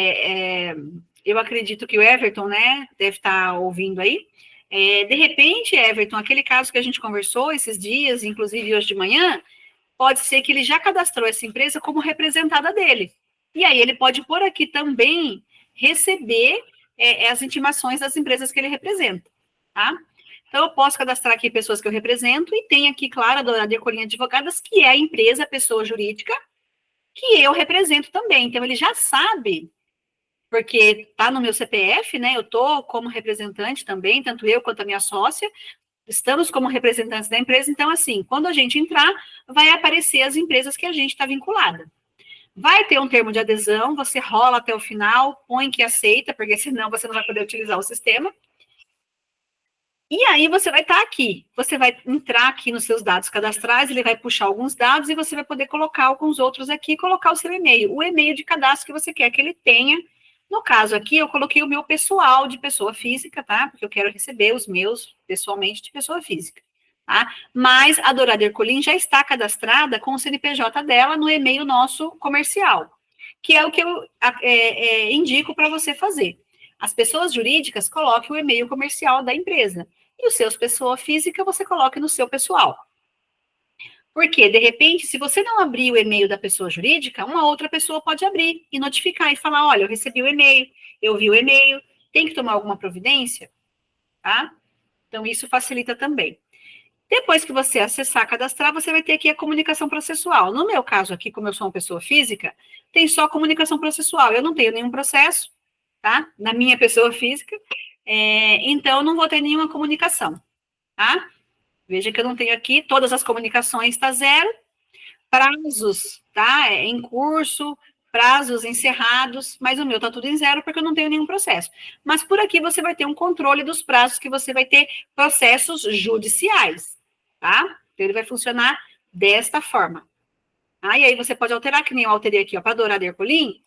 eu acredito que o Everton, né, deve estar ouvindo aí. De repente, Everton, aquele caso que a gente conversou esses dias, inclusive hoje de manhã, pode ser que ele já cadastrou essa empresa como representada dele. E aí ele pode por aqui também receber as intimações das empresas que ele representa, tá? Então, eu posso cadastrar aqui pessoas que eu represento e tem aqui, claro, a Dourado Ercolim Advogadas, que é a empresa, a pessoa jurídica, que eu represento também. Então, ele já sabe, porque está no meu CPF, né? Eu estou como representante também, tanto eu quanto a minha sócia, estamos como representantes da empresa. Então, assim, quando a gente entrar, vai aparecer as empresas que a gente está vinculada. Vai ter um termo de adesão, você rola até o final, põe que aceita, porque senão você não vai poder utilizar o sistema. E aí você vai estar aqui, você vai entrar aqui nos seus dados cadastrais, ele vai puxar alguns dados e você vai poder colocar alguns outros aqui e colocar o seu e-mail, o e-mail de cadastro que você quer que ele tenha. No caso aqui, eu coloquei o meu pessoal de pessoa física, tá? Porque eu quero receber os meus pessoalmente de pessoa física, tá? Mas a Dourado Ercolim já está cadastrada com o CNPJ dela no e-mail nosso comercial, que é o que eu indico para você fazer. As pessoas jurídicas coloquem o e-mail comercial da empresa. E os seus pessoa física, você coloque no seu pessoal. Porque, de repente, se você não abrir o e-mail da pessoa jurídica, uma outra pessoa pode abrir e notificar e falar, olha, eu recebi o e-mail, eu vi o e-mail, tem que tomar alguma providência, tá? Então, isso facilita também. Depois que você acessar, cadastrar, você vai ter aqui a comunicação processual. No meu caso aqui, como eu sou uma pessoa física, tem só comunicação processual. Eu não tenho nenhum processo, tá? Na minha pessoa física, então eu não vou ter nenhuma comunicação, tá? Veja que eu não tenho aqui, todas as comunicações está zero, prazos, tá? Em curso, prazos encerrados, mas o meu está tudo em zero porque eu não tenho nenhum processo. Mas por aqui você vai ter um controle dos prazos que você vai ter processos judiciais, tá? Então ele vai funcionar desta forma. E aí você pode alterar, que nem eu alterei aqui, ó, para Dourado Ercolim,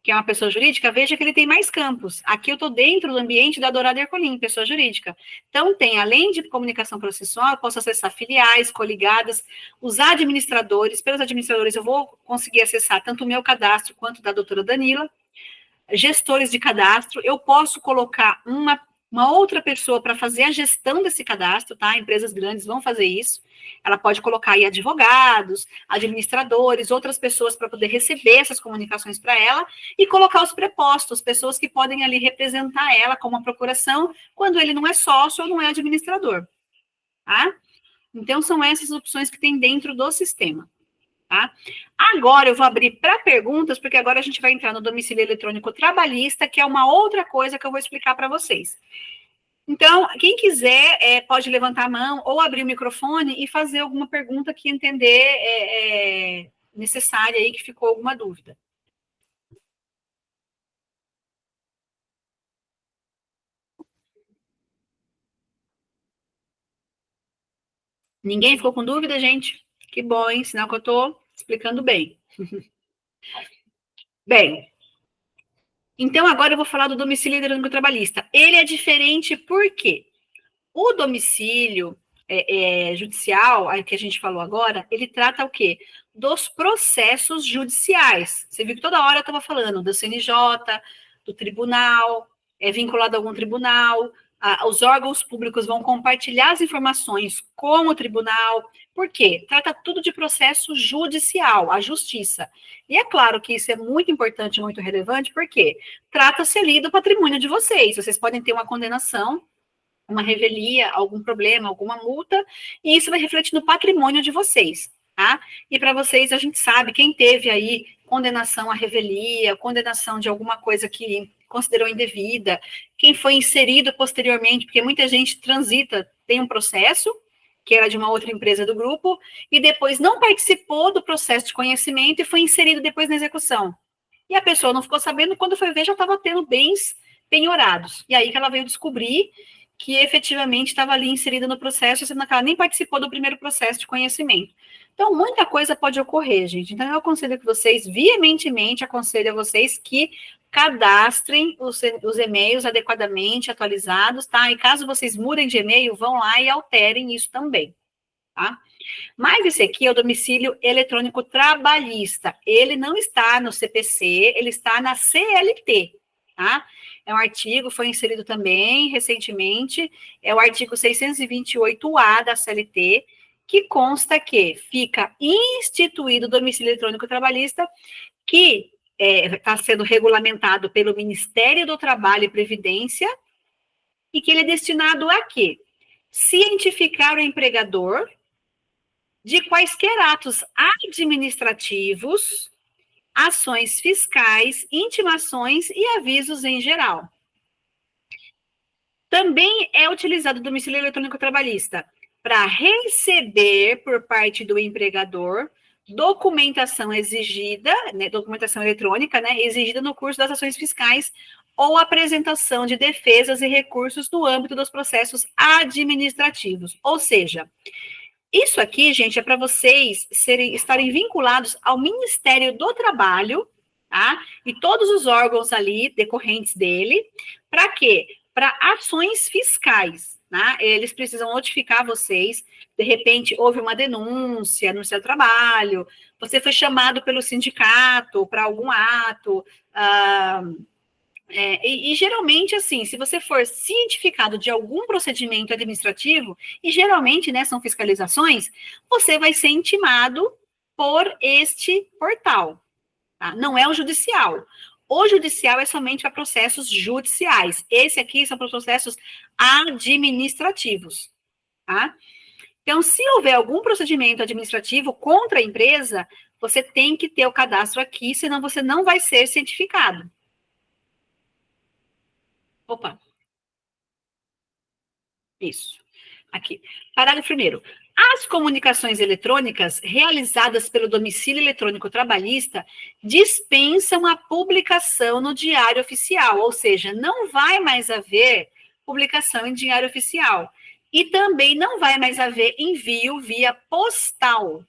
que é uma pessoa jurídica, veja que ele tem mais campos. Aqui eu estou dentro do ambiente da Dourado Ercolim, pessoa jurídica. Então, tem, além de comunicação processual, eu posso acessar filiais, coligadas, os administradores. Pelos administradores, eu vou conseguir acessar tanto o meu cadastro quanto da doutora Danila. Gestores de cadastro, eu posso colocar uma outra pessoa para fazer a gestão desse cadastro, tá? Empresas grandes vão fazer isso. Ela pode colocar aí advogados, administradores, outras pessoas para poder receber essas comunicações para ela e colocar os prepostos, pessoas que podem ali representar ela com uma procuração quando ele não é sócio ou não é administrador, tá? Então, são essas opções que tem dentro do sistema. Tá? Agora eu vou abrir para perguntas, porque agora a gente vai entrar no domicílio eletrônico trabalhista, que é uma outra coisa que eu vou explicar para vocês. Então, quem quiser pode levantar a mão ou abrir o microfone e fazer alguma pergunta que entender necessária aí, que ficou alguma dúvida. Ninguém ficou com dúvida, gente? Que bom, hein? Sinal que eu estou explicando bem. Bem, então agora eu vou falar do domicílio eletrônico trabalhista. Ele é diferente por quê? O domicílio judicial, que a gente falou agora, ele trata o quê? Dos processos judiciais. Você viu que toda hora eu estava falando do CNJ, do tribunal, vinculado a algum tribunal, os órgãos públicos vão compartilhar as informações com o tribunal. Por quê? Trata tudo de processo judicial, a justiça. E é claro que isso é muito importante, muito relevante, porque trata-se ali do patrimônio de vocês. Vocês podem ter uma condenação, uma revelia, algum problema, alguma multa, e isso vai refletir no patrimônio de vocês, tá? E para vocês, a gente sabe, quem teve aí condenação à revelia, condenação de alguma coisa que considerou indevida, quem foi inserido posteriormente, porque muita gente transita, tem um processo, que era de uma outra empresa do grupo, e depois não participou do processo de conhecimento e foi inserido depois na execução. E a pessoa não ficou sabendo, quando foi ver, já estava tendo bens penhorados. E aí que ela veio descobrir que efetivamente estava ali inserida no processo, sendo que ela nem participou do primeiro processo de conhecimento. Então, muita coisa pode ocorrer, gente. Então, eu aconselho que vocês, veementemente, aconselho a vocês que cadastrem os e-mails adequadamente atualizados, tá? E caso vocês mudem de e-mail, vão lá e alterem isso também, tá? Mas esse aqui é o domicílio eletrônico trabalhista. Ele não está no CPC, ele está na CLT, tá? É um artigo, foi inserido também recentemente, é o artigo 628-A da CLT, que consta que fica instituído o domicílio eletrônico trabalhista, que está sendo regulamentado pelo Ministério do Trabalho e Previdência, e que ele é destinado a quê? Cientificar o empregador de quaisquer atos administrativos, ações fiscais, intimações e avisos em geral. Também é utilizado o domicílio eletrônico trabalhista para receber por parte do empregador documentação exigida, né, documentação eletrônica, né, exigida no curso das ações fiscais ou apresentação de defesas e recursos no âmbito dos processos administrativos. Ou seja, isso aqui, gente, é para vocês estarem vinculados ao Ministério do Trabalho, tá? E todos os órgãos ali decorrentes dele, para quê? Para ações fiscais, tá? Eles precisam notificar vocês, de repente houve uma denúncia no seu trabalho, você foi chamado pelo sindicato para algum ato, e geralmente, assim, se você for cientificado de algum procedimento administrativo, e geralmente, né, são fiscalizações, você vai ser intimado por este portal, tá? Não é o judicial. O judicial é somente para processos judiciais. Esse aqui são para processos administrativos, tá? Então, se houver algum procedimento administrativo contra a empresa, você tem que ter o cadastro aqui, senão você não vai ser cientificado. Opa. Isso. Aqui. Parágrafo 1º. As comunicações eletrônicas realizadas pelo domicílio eletrônico trabalhista dispensam a publicação no Diário Oficial, ou seja, não vai mais haver publicação em Diário Oficial. E também não vai mais haver envio via postal.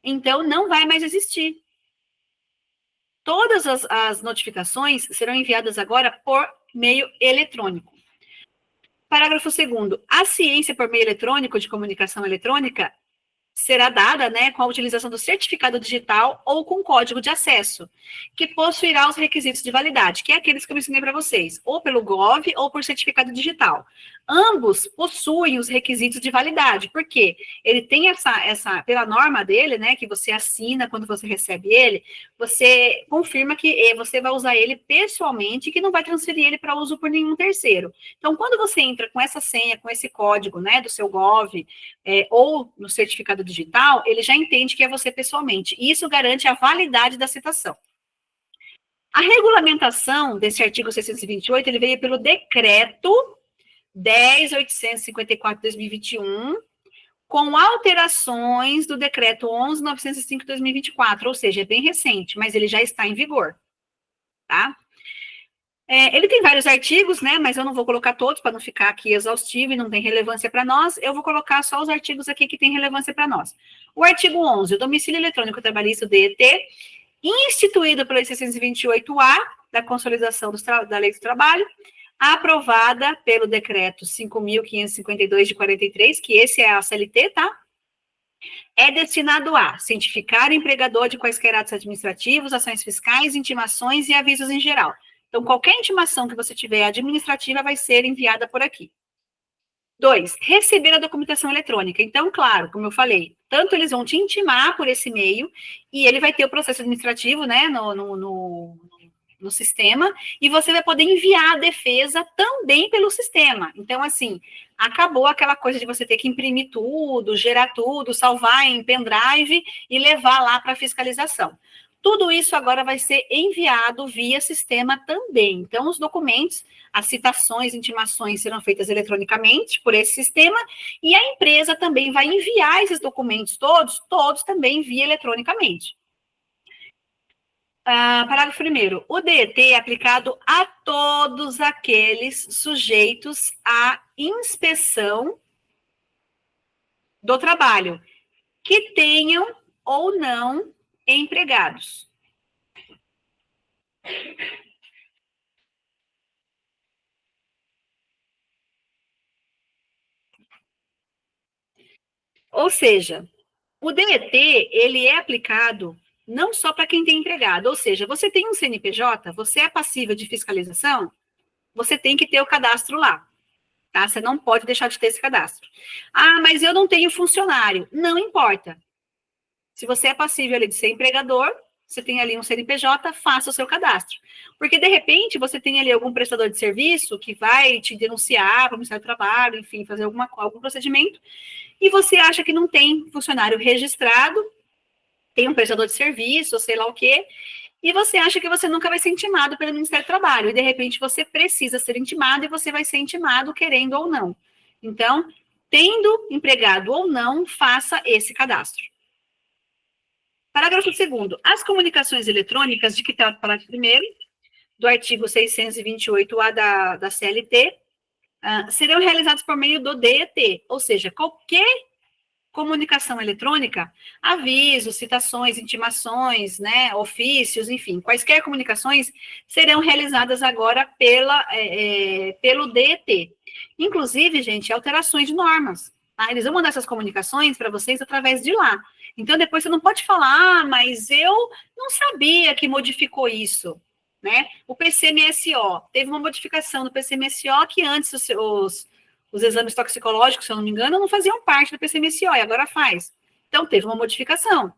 Então, não vai mais existir. Todas as notificações serão enviadas agora por meio eletrônico. Parágrafo 2º. A ciência por meio eletrônico de comunicação eletrônica será dada, né, com a utilização do certificado digital ou com código de acesso, que possuirá os requisitos de validade, que é aqueles que eu ensinei para vocês, ou pelo GOV ou por certificado digital. Ambos possuem os requisitos de validade, porque ele tem pela norma dele, né, que você assina quando você recebe ele, você confirma que você vai usar ele pessoalmente e que não vai transferir ele para uso por nenhum terceiro. Então, quando você entra com essa senha, com esse código, né, do seu GOV, ou no certificado digital, ele já entende que é você pessoalmente. E isso garante a validade da citação. A regulamentação desse artigo 628, ele veio pelo decreto 10.854/2021, com alterações do decreto 11.905/2024, ou seja, é bem recente, mas ele já está em vigor, tá? Ele tem vários artigos, né, mas eu não vou colocar todos para não ficar aqui exaustivo e não tem relevância para nós, eu vou colocar só os artigos aqui que têm relevância para nós. O artigo 11, o domicílio eletrônico trabalhista, o DET, instituído pela 628-A, da consolidação da Lei do Trabalho, aprovada pelo decreto 5.552 de 43, que esse é a CLT, tá? É destinado a cientificar o empregador de quaisquer atos administrativos, ações fiscais, intimações e avisos em geral. Então, qualquer intimação que você tiver administrativa vai ser enviada por aqui. 2, receber a documentação eletrônica. Então, claro, como eu falei, tanto eles vão te intimar por esse meio, e ele vai ter o processo administrativo, né, no sistema, e você vai poder enviar a defesa também pelo sistema. Então, assim, acabou aquela coisa de você ter que imprimir tudo, gerar tudo, salvar em pendrive e levar lá para fiscalização. Tudo isso agora vai ser enviado via sistema também. Então, os documentos, as citações, intimações serão feitas eletronicamente por esse sistema, e a empresa também vai enviar esses documentos todos também via eletronicamente. Parágrafo 1º. O DET é aplicado a todos aqueles sujeitos à inspeção do trabalho, que tenham ou não empregados. Ou seja, o DET, ele é aplicado não só para quem tem empregado, ou seja, você tem um CNPJ, você é passível de fiscalização, você tem que ter o cadastro lá, tá? Você não pode deixar de ter esse cadastro. Ah, mas eu não tenho funcionário. Não importa. Se você é passível ali de ser empregador, você tem ali um CNPJ, faça o seu cadastro. Porque, de repente, você tem ali algum prestador de serviço que vai te denunciar para o Ministério do Trabalho, enfim, fazer algum procedimento, e você acha que não tem funcionário registrado, tem um prestador de serviço, ou sei lá o quê, e você acha que você nunca vai ser intimado pelo Ministério do Trabalho, e de repente você precisa ser intimado, e você vai ser intimado querendo ou não. Então, tendo empregado ou não, faça esse cadastro. Parágrafo 2º. As comunicações eletrônicas de que trata o parágrafo 1º, do artigo 628-A da CLT, serão realizadas por meio do DET, ou seja, qualquer comunicação eletrônica, avisos, citações, intimações, né, ofícios, enfim, quaisquer comunicações serão realizadas agora pelo DET. Inclusive, gente, alterações de normas. Tá? Eles vão mandar essas comunicações para vocês através de lá. Então, depois você não pode falar, mas eu não sabia que modificou isso. Né? O PCMSO, teve uma modificação do PCMSO que antes os exames toxicológicos, se eu não me engano, não faziam parte do PCMSO, e agora faz. Então, teve uma modificação.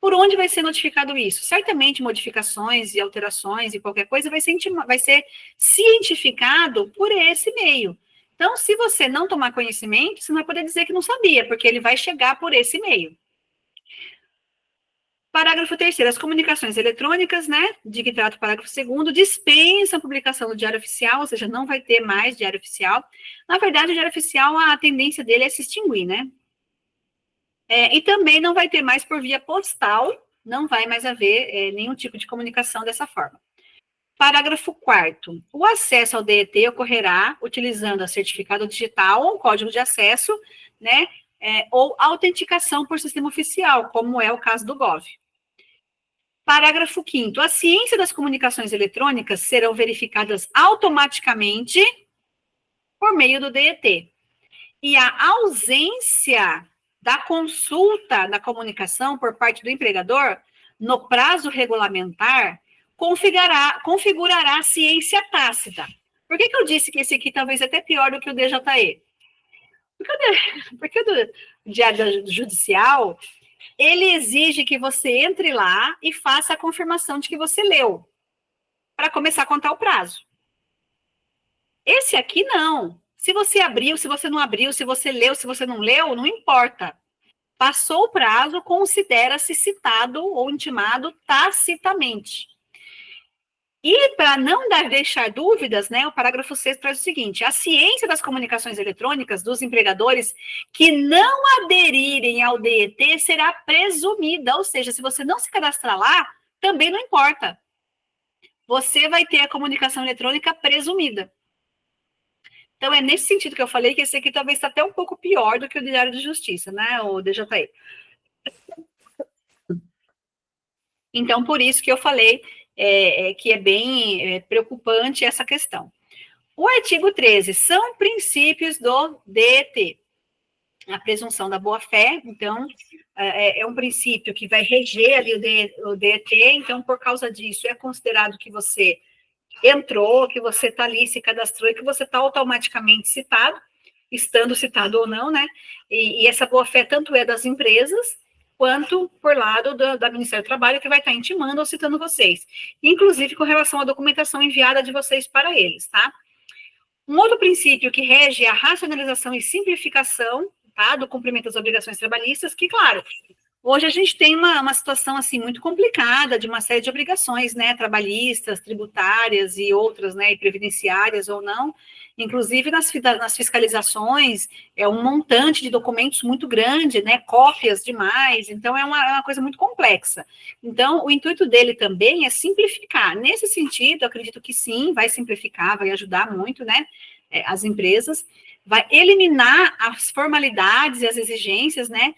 Por onde vai ser notificado isso? Certamente, modificações e alterações e qualquer coisa vai ser cientificado por esse meio. Então, se você não tomar conhecimento, você não vai poder dizer que não sabia, porque ele vai chegar por esse meio. Parágrafo 3º, as comunicações eletrônicas, né, de que trata o parágrafo 2º, dispensam a publicação do Diário Oficial, ou seja, não vai ter mais Diário Oficial. Na verdade, o Diário Oficial, a tendência dele é se extinguir, né? E também não vai ter mais por via postal, não vai mais haver nenhum tipo de comunicação dessa forma. Parágrafo 4º, o acesso ao DET ocorrerá utilizando a certificado digital ou código de acesso, né, ou autenticação por sistema oficial, como é o caso do GOV. Parágrafo 5º. A ciência das comunicações eletrônicas serão verificadas automaticamente por meio do DET. E a ausência da consulta da comunicação por parte do empregador, no prazo regulamentar, configurará a ciência tácita. Por que eu disse que esse aqui talvez é até pior do que o DJE? Porque o do Diário Judicial, ele exige que você entre lá e faça a confirmação de que você leu, para começar a contar o prazo. Esse aqui não. Se você abriu, se você não abriu, se você leu, se você não leu, não importa. Passou o prazo, considera-se citado ou intimado tacitamente. E para não deixar dúvidas, né, o parágrafo 6º traz o seguinte: a ciência das comunicações eletrônicas dos empregadores que não aderirem ao DET será presumida, ou seja, se você não se cadastrar lá, também não importa. Você vai ter a comunicação eletrônica presumida. Então, é nesse sentido que eu falei que esse aqui talvez está até um pouco pior do que o Diário de Justiça, né, o DJE. Então, por isso que eu falei que é bem preocupante essa questão. O artigo 13 são princípios do DET. A presunção da boa-fé, então, é um princípio que vai reger ali o DET, então, por causa disso, é considerado que você entrou, que você está ali, se cadastrou e que você está automaticamente citado, estando citado ou não, né? E essa boa-fé tanto é das empresas, quanto por lado da Ministério do Trabalho, que vai estar intimando ou citando vocês. Inclusive com relação à documentação enviada de vocês para eles, tá? Um outro princípio que rege é a racionalização e simplificação, tá, do cumprimento das obrigações trabalhistas, que, claro, hoje a gente tem uma situação, assim, muito complicada de uma série de obrigações, né, trabalhistas, tributárias e outras, né, e previdenciárias ou não, inclusive nas fiscalizações, é um montante de documentos muito grande, né, cópias demais, então é uma coisa muito complexa. Então, o intuito dele também é simplificar. Nesse sentido, eu acredito que sim, vai simplificar, vai ajudar muito, né, as empresas, vai eliminar as formalidades e as exigências, né,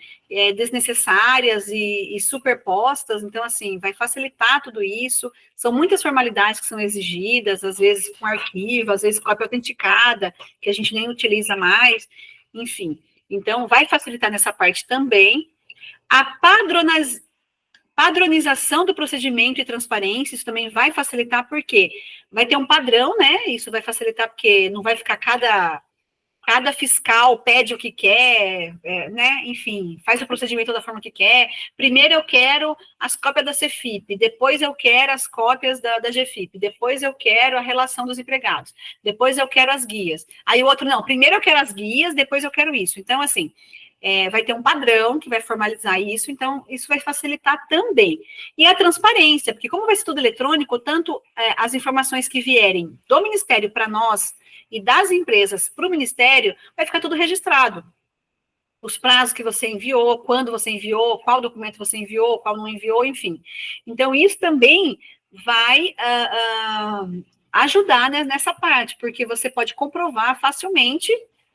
desnecessárias e superpostas, então, assim, vai facilitar tudo isso, são muitas formalidades que são exigidas, às vezes com arquivo, às vezes cópia autenticada, que a gente nem utiliza mais, enfim, então, vai facilitar nessa parte também. A padronização do procedimento e transparência, isso também vai facilitar, porque vai ter um padrão, né, isso vai facilitar, porque não vai ficar cada fiscal pede o que quer, né? Enfim, faz o procedimento da forma que quer. Primeiro eu quero as cópias da Cefip, depois eu quero as cópias da GFIP, depois eu quero a relação dos empregados, depois eu quero as guias. Aí o outro, não, primeiro eu quero as guias, depois eu quero isso. Então, assim, vai ter um padrão que vai formalizar isso, então isso vai facilitar também. E a transparência, porque como vai ser tudo eletrônico, tanto as informações que vierem do Ministério para nós, e das empresas para o Ministério, vai ficar tudo registrado. Os prazos que você enviou, quando você enviou, qual documento você enviou, qual não enviou, enfim. Então, isso também vai ajudar, né, nessa parte, porque você pode comprovar facilmente,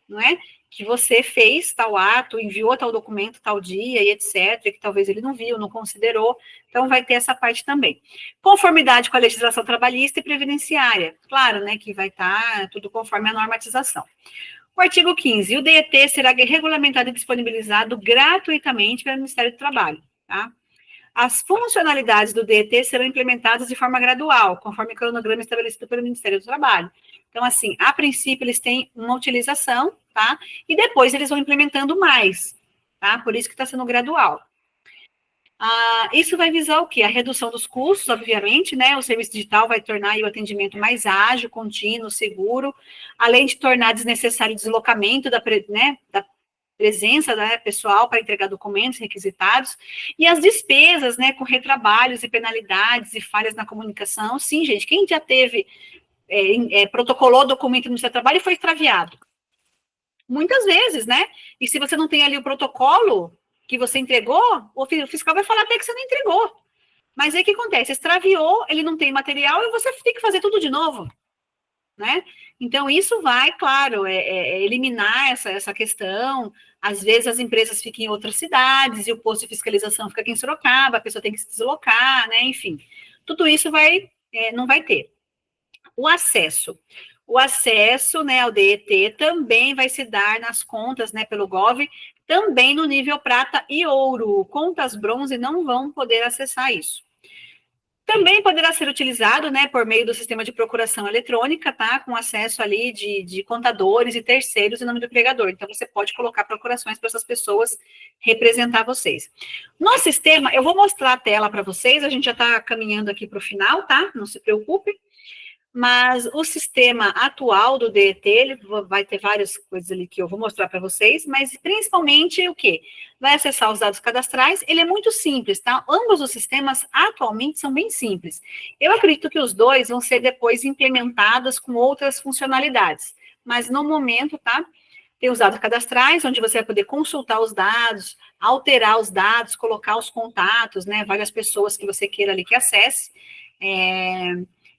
não é? Que você fez tal ato, enviou tal documento tal dia e etc., que talvez ele não viu, não considerou, então vai ter essa parte também. Conformidade com a legislação trabalhista e previdenciária, claro, né, que vai estar tudo conforme a normatização. O artigo 15, o DET será regulamentado e disponibilizado gratuitamente pelo Ministério do Trabalho, tá? As funcionalidades do DET serão implementadas de forma gradual, conforme o cronograma estabelecido pelo Ministério do Trabalho. Então, assim, a princípio, eles têm uma utilização, tá? E depois eles vão implementando mais, tá? Por isso que está sendo gradual. Isso vai visar o quê? A redução dos custos, obviamente, né? O serviço digital vai tornar o atendimento mais ágil, contínuo, seguro, além de tornar desnecessário o deslocamento da presença, né, pessoal para entregar documentos requisitados, e as despesas, né, com retrabalhos e penalidades e falhas na comunicação. Sim, gente, quem já teve, protocolou documento no Ministério do Trabalho e foi extraviado? Muitas vezes, né? E se você não tem ali o protocolo que você entregou, o fiscal vai falar até que você não entregou. Mas aí o que acontece? Extraviou, ele não tem material e você tem que fazer tudo de novo, né? Então, isso vai, claro, eliminar essa questão. Às vezes, as empresas ficam em outras cidades e o posto de fiscalização fica aqui em Sorocaba, a pessoa tem que se deslocar, né? Enfim, tudo isso não vai ter. O acesso, né, ao DET também vai se dar nas contas, né, pelo Gov, também no nível prata e ouro. Contas bronze não vão poder acessar isso. Também poderá ser utilizado, né, por meio do sistema de procuração eletrônica, tá, com acesso ali de contadores e terceiros em nome do empregador. Então, você pode colocar procurações para essas pessoas representar vocês. No sistema, eu vou mostrar a tela para vocês, a gente já está caminhando aqui para o final, tá? Não se preocupe. Mas o sistema atual do DET, ele vai ter várias coisas ali que eu vou mostrar para vocês, mas principalmente o quê? Vai acessar os dados cadastrais, ele é muito simples, tá? Ambos os sistemas atualmente são bem simples. Eu acredito que os dois vão ser depois implementados com outras funcionalidades, mas no momento, tá? Tem os dados cadastrais, onde você vai poder consultar os dados, alterar os dados, colocar os contatos, né? Várias pessoas que você queira ali que acesse.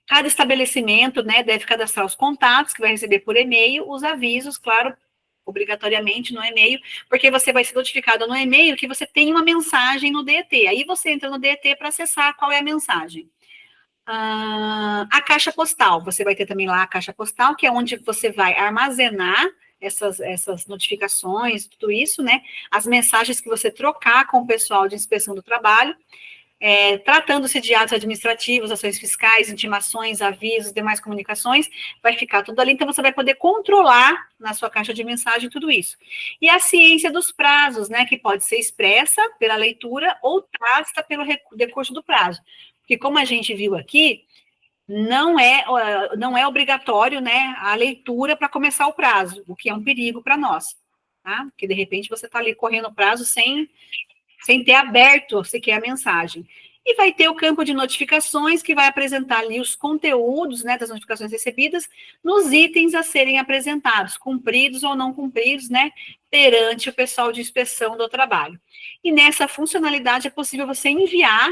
Cada estabelecimento, né, deve cadastrar os contatos que vai receber por e-mail, os avisos, claro, obrigatoriamente no e-mail, porque você vai ser notificado no e-mail que você tem uma mensagem no DET. Aí você entra no DET para acessar qual é a mensagem. A caixa postal, você vai ter também lá a caixa postal, que é onde você vai armazenar essas notificações, tudo isso, né? As mensagens que você trocar com o pessoal de inspeção do trabalho. tratando-se de atos administrativos, ações fiscais, intimações, avisos, demais comunicações, vai ficar tudo ali, então você vai poder controlar na sua caixa de mensagem tudo isso. E a ciência dos prazos, né, que pode ser expressa pela leitura ou tácita pelo decurso do prazo. Porque como a gente viu aqui, não é obrigatório, né, a leitura para começar o prazo, o que é um perigo para nós, tá? Porque de repente você está ali correndo o prazo sem ter aberto sequer a mensagem. E vai ter o campo de notificações, que vai apresentar ali os conteúdos, né, das notificações recebidas, nos itens a serem apresentados, cumpridos ou não cumpridos, né, perante o pessoal de inspeção do trabalho. E nessa funcionalidade é possível você enviar,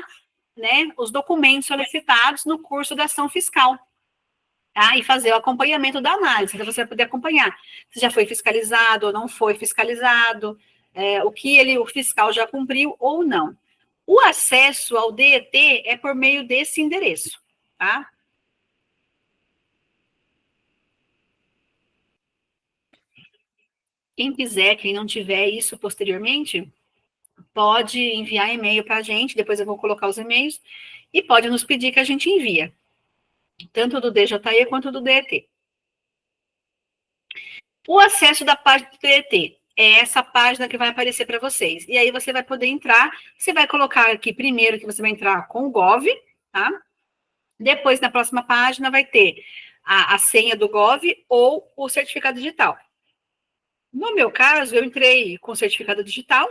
né, os documentos solicitados no curso da ação fiscal, tá? E fazer o acompanhamento da análise, então você vai poder acompanhar se já foi fiscalizado ou não foi fiscalizado, o fiscal já cumpriu ou não. O acesso ao DET é por meio desse endereço, tá? Quem quiser, quem não tiver isso posteriormente, pode enviar e-mail para a gente, depois eu vou colocar os e-mails, e pode nos pedir que a gente envia, tanto do DJE quanto do DET. O acesso da página do DET é essa página que vai aparecer para vocês. E aí você vai poder entrar, você vai colocar aqui primeiro que você vai entrar com o Gov, tá? Depois, na próxima página, vai ter a senha do Gov ou o certificado digital. No meu caso, eu entrei com o certificado digital,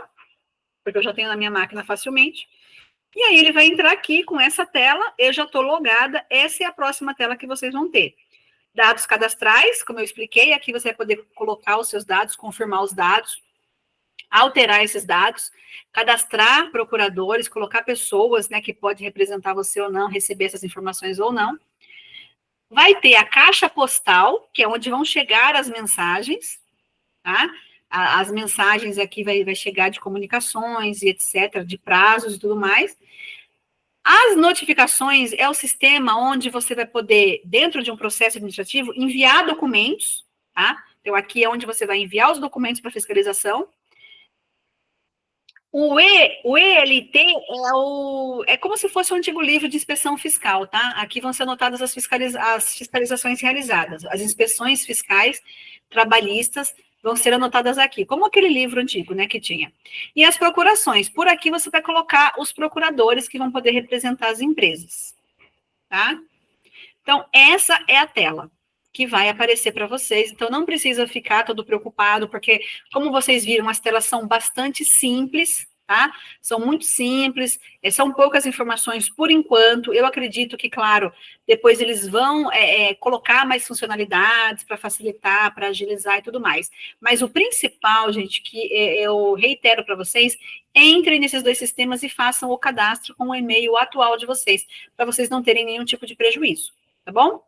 porque eu já tenho na minha máquina facilmente. E aí ele vai entrar aqui com essa tela, eu já estou logada, essa é a próxima tela que vocês vão ter. Dados cadastrais, como eu expliquei, aqui você vai poder colocar os seus dados, confirmar os dados, alterar esses dados, cadastrar procuradores, colocar pessoas, né, que pode representar você ou não, receber essas informações ou não. Vai ter a caixa postal, que é onde vão chegar as mensagens, tá? As mensagens aqui vai chegar de comunicações e etc., de prazos e tudo mais. As notificações é o sistema onde você vai poder, dentro de um processo administrativo, enviar documentos, tá? Então, aqui é onde você vai enviar os documentos para fiscalização. O ELT é como se fosse um antigo livro de inspeção fiscal, tá? Aqui vão ser anotadas as fiscalizações realizadas, as inspeções fiscais trabalhistas vão ser anotadas aqui, como aquele livro antigo, né, que tinha. E as procurações, por aqui você vai colocar os procuradores que vão poder representar as empresas, tá? Então, essa é a tela que vai aparecer para vocês, então não precisa ficar todo preocupado, porque, como vocês viram, as telas são bastante simples, tá? São muito simples, são poucas informações por enquanto, eu acredito que, claro, depois eles vão colocar mais funcionalidades para facilitar, para agilizar e tudo mais, mas o principal, gente, que eu reitero para vocês, entrem nesses dois sistemas e façam o cadastro com o e-mail atual de vocês, para vocês não terem nenhum tipo de prejuízo, tá bom?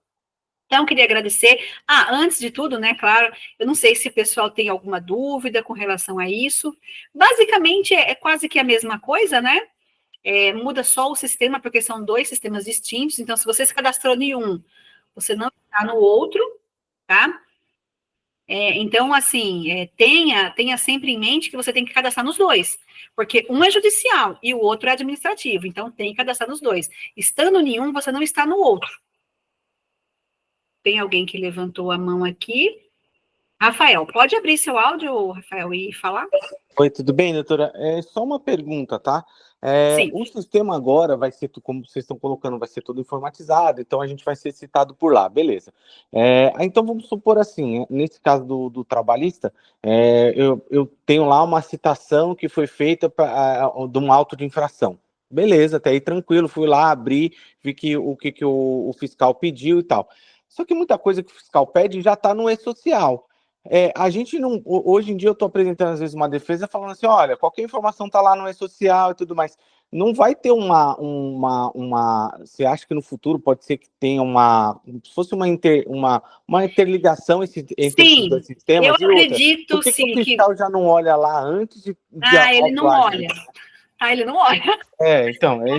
Então, queria agradecer. Antes de tudo, né, claro, eu não sei se o pessoal tem alguma dúvida com relação a isso. Basicamente, é quase que a mesma coisa, né? Muda só o sistema, porque são dois sistemas distintos. Então, se você se cadastrou em um, você não está no outro, tá? Então, assim, tenha sempre em mente que você tem que cadastrar nos dois, porque um é judicial e o outro é administrativo. Então, tem que cadastrar nos dois. Estando em um, você não está no outro. Tem alguém que levantou a mão aqui. Rafael, pode abrir seu áudio, Rafael, e falar? Oi, tudo bem, doutora? Só uma pergunta, tá? Sim. O sistema agora vai ser, como vocês estão colocando, vai ser todo informatizado, então a gente vai ser citado por lá, beleza. Então vamos supor assim, nesse caso do trabalhista, eu tenho lá uma citação que foi feita de um auto de infração. Beleza, até aí tranquilo, fui lá, abri, vi o que o fiscal pediu e tal. Só que muita coisa que o fiscal pede já está no e-social. A gente não. Hoje em dia eu estou apresentando, às vezes, uma defesa falando assim: olha, qualquer informação está lá no e-social e tudo mais. Não vai ter Você acha que no futuro pode ser que tenha se fosse uma interligação entre esses dois sistemas? Eu acredito, por que sim. O fiscal já não olha lá antes de ele não olha. Ele não olha. Então. Eu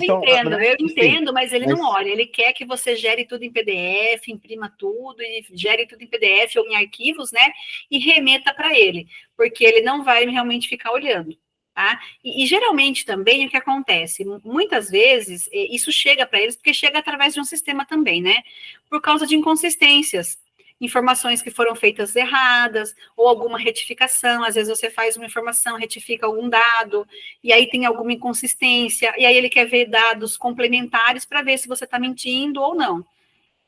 entendo, mas ele não olha. Ele quer que você gere tudo em PDF, imprima tudo e gere tudo em PDF ou em arquivos, né? E remeta para ele, porque ele não vai realmente ficar olhando, tá? E geralmente também o que acontece, muitas vezes, isso chega para eles, porque chega através de um sistema também, né? Por causa de inconsistências, informações que foram feitas erradas, ou alguma retificação, às vezes você faz uma informação, retifica algum dado, e aí tem alguma inconsistência, e aí ele quer ver dados complementares para ver se você está mentindo ou não.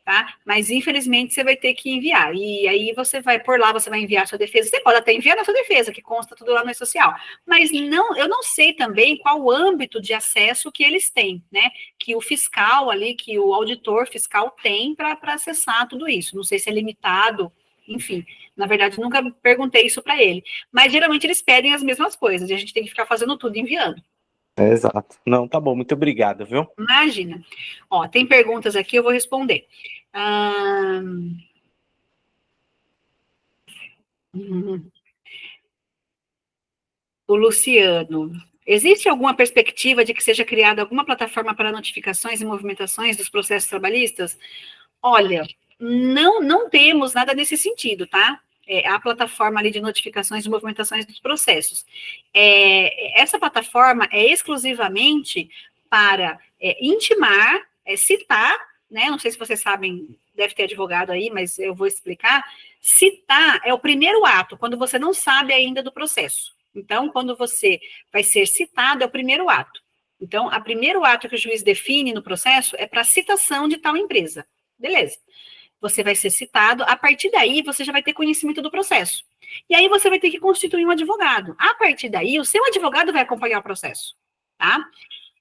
Tá? Mas infelizmente você vai ter que enviar. E aí você vai por lá, você vai enviar a sua defesa. Você pode até enviar na sua defesa, que consta tudo lá no e-social. Mas não, eu não sei também qual o âmbito de acesso que eles têm, né? Que o fiscal ali, que o auditor fiscal tem para acessar tudo isso. Não sei se é limitado, enfim. Na verdade, nunca perguntei isso para ele. Mas geralmente eles pedem as mesmas coisas, e a gente tem que ficar fazendo tudo enviando. Exato. Não, tá bom, muito obrigado, viu? Imagina. Ó, tem perguntas aqui, eu vou responder. O Luciano. Existe alguma perspectiva de que seja criada alguma plataforma para notificações e movimentações dos processos trabalhistas? Olha, não temos nada nesse sentido, tá? A plataforma ali de notificações e movimentações dos processos. Essa plataforma é exclusivamente para intimar, citar, né? Não sei se vocês sabem, deve ter advogado aí, mas eu vou explicar. Citar é o primeiro ato, quando você não sabe ainda do processo. Então, quando você vai ser citado, é o primeiro ato. Então, o primeiro ato que o juiz define no processo é para citação de tal empresa. Beleza. Você vai ser citado, a partir daí você já vai ter conhecimento do processo. E aí você vai ter que constituir um advogado. A partir daí, o seu advogado vai acompanhar o processo, tá?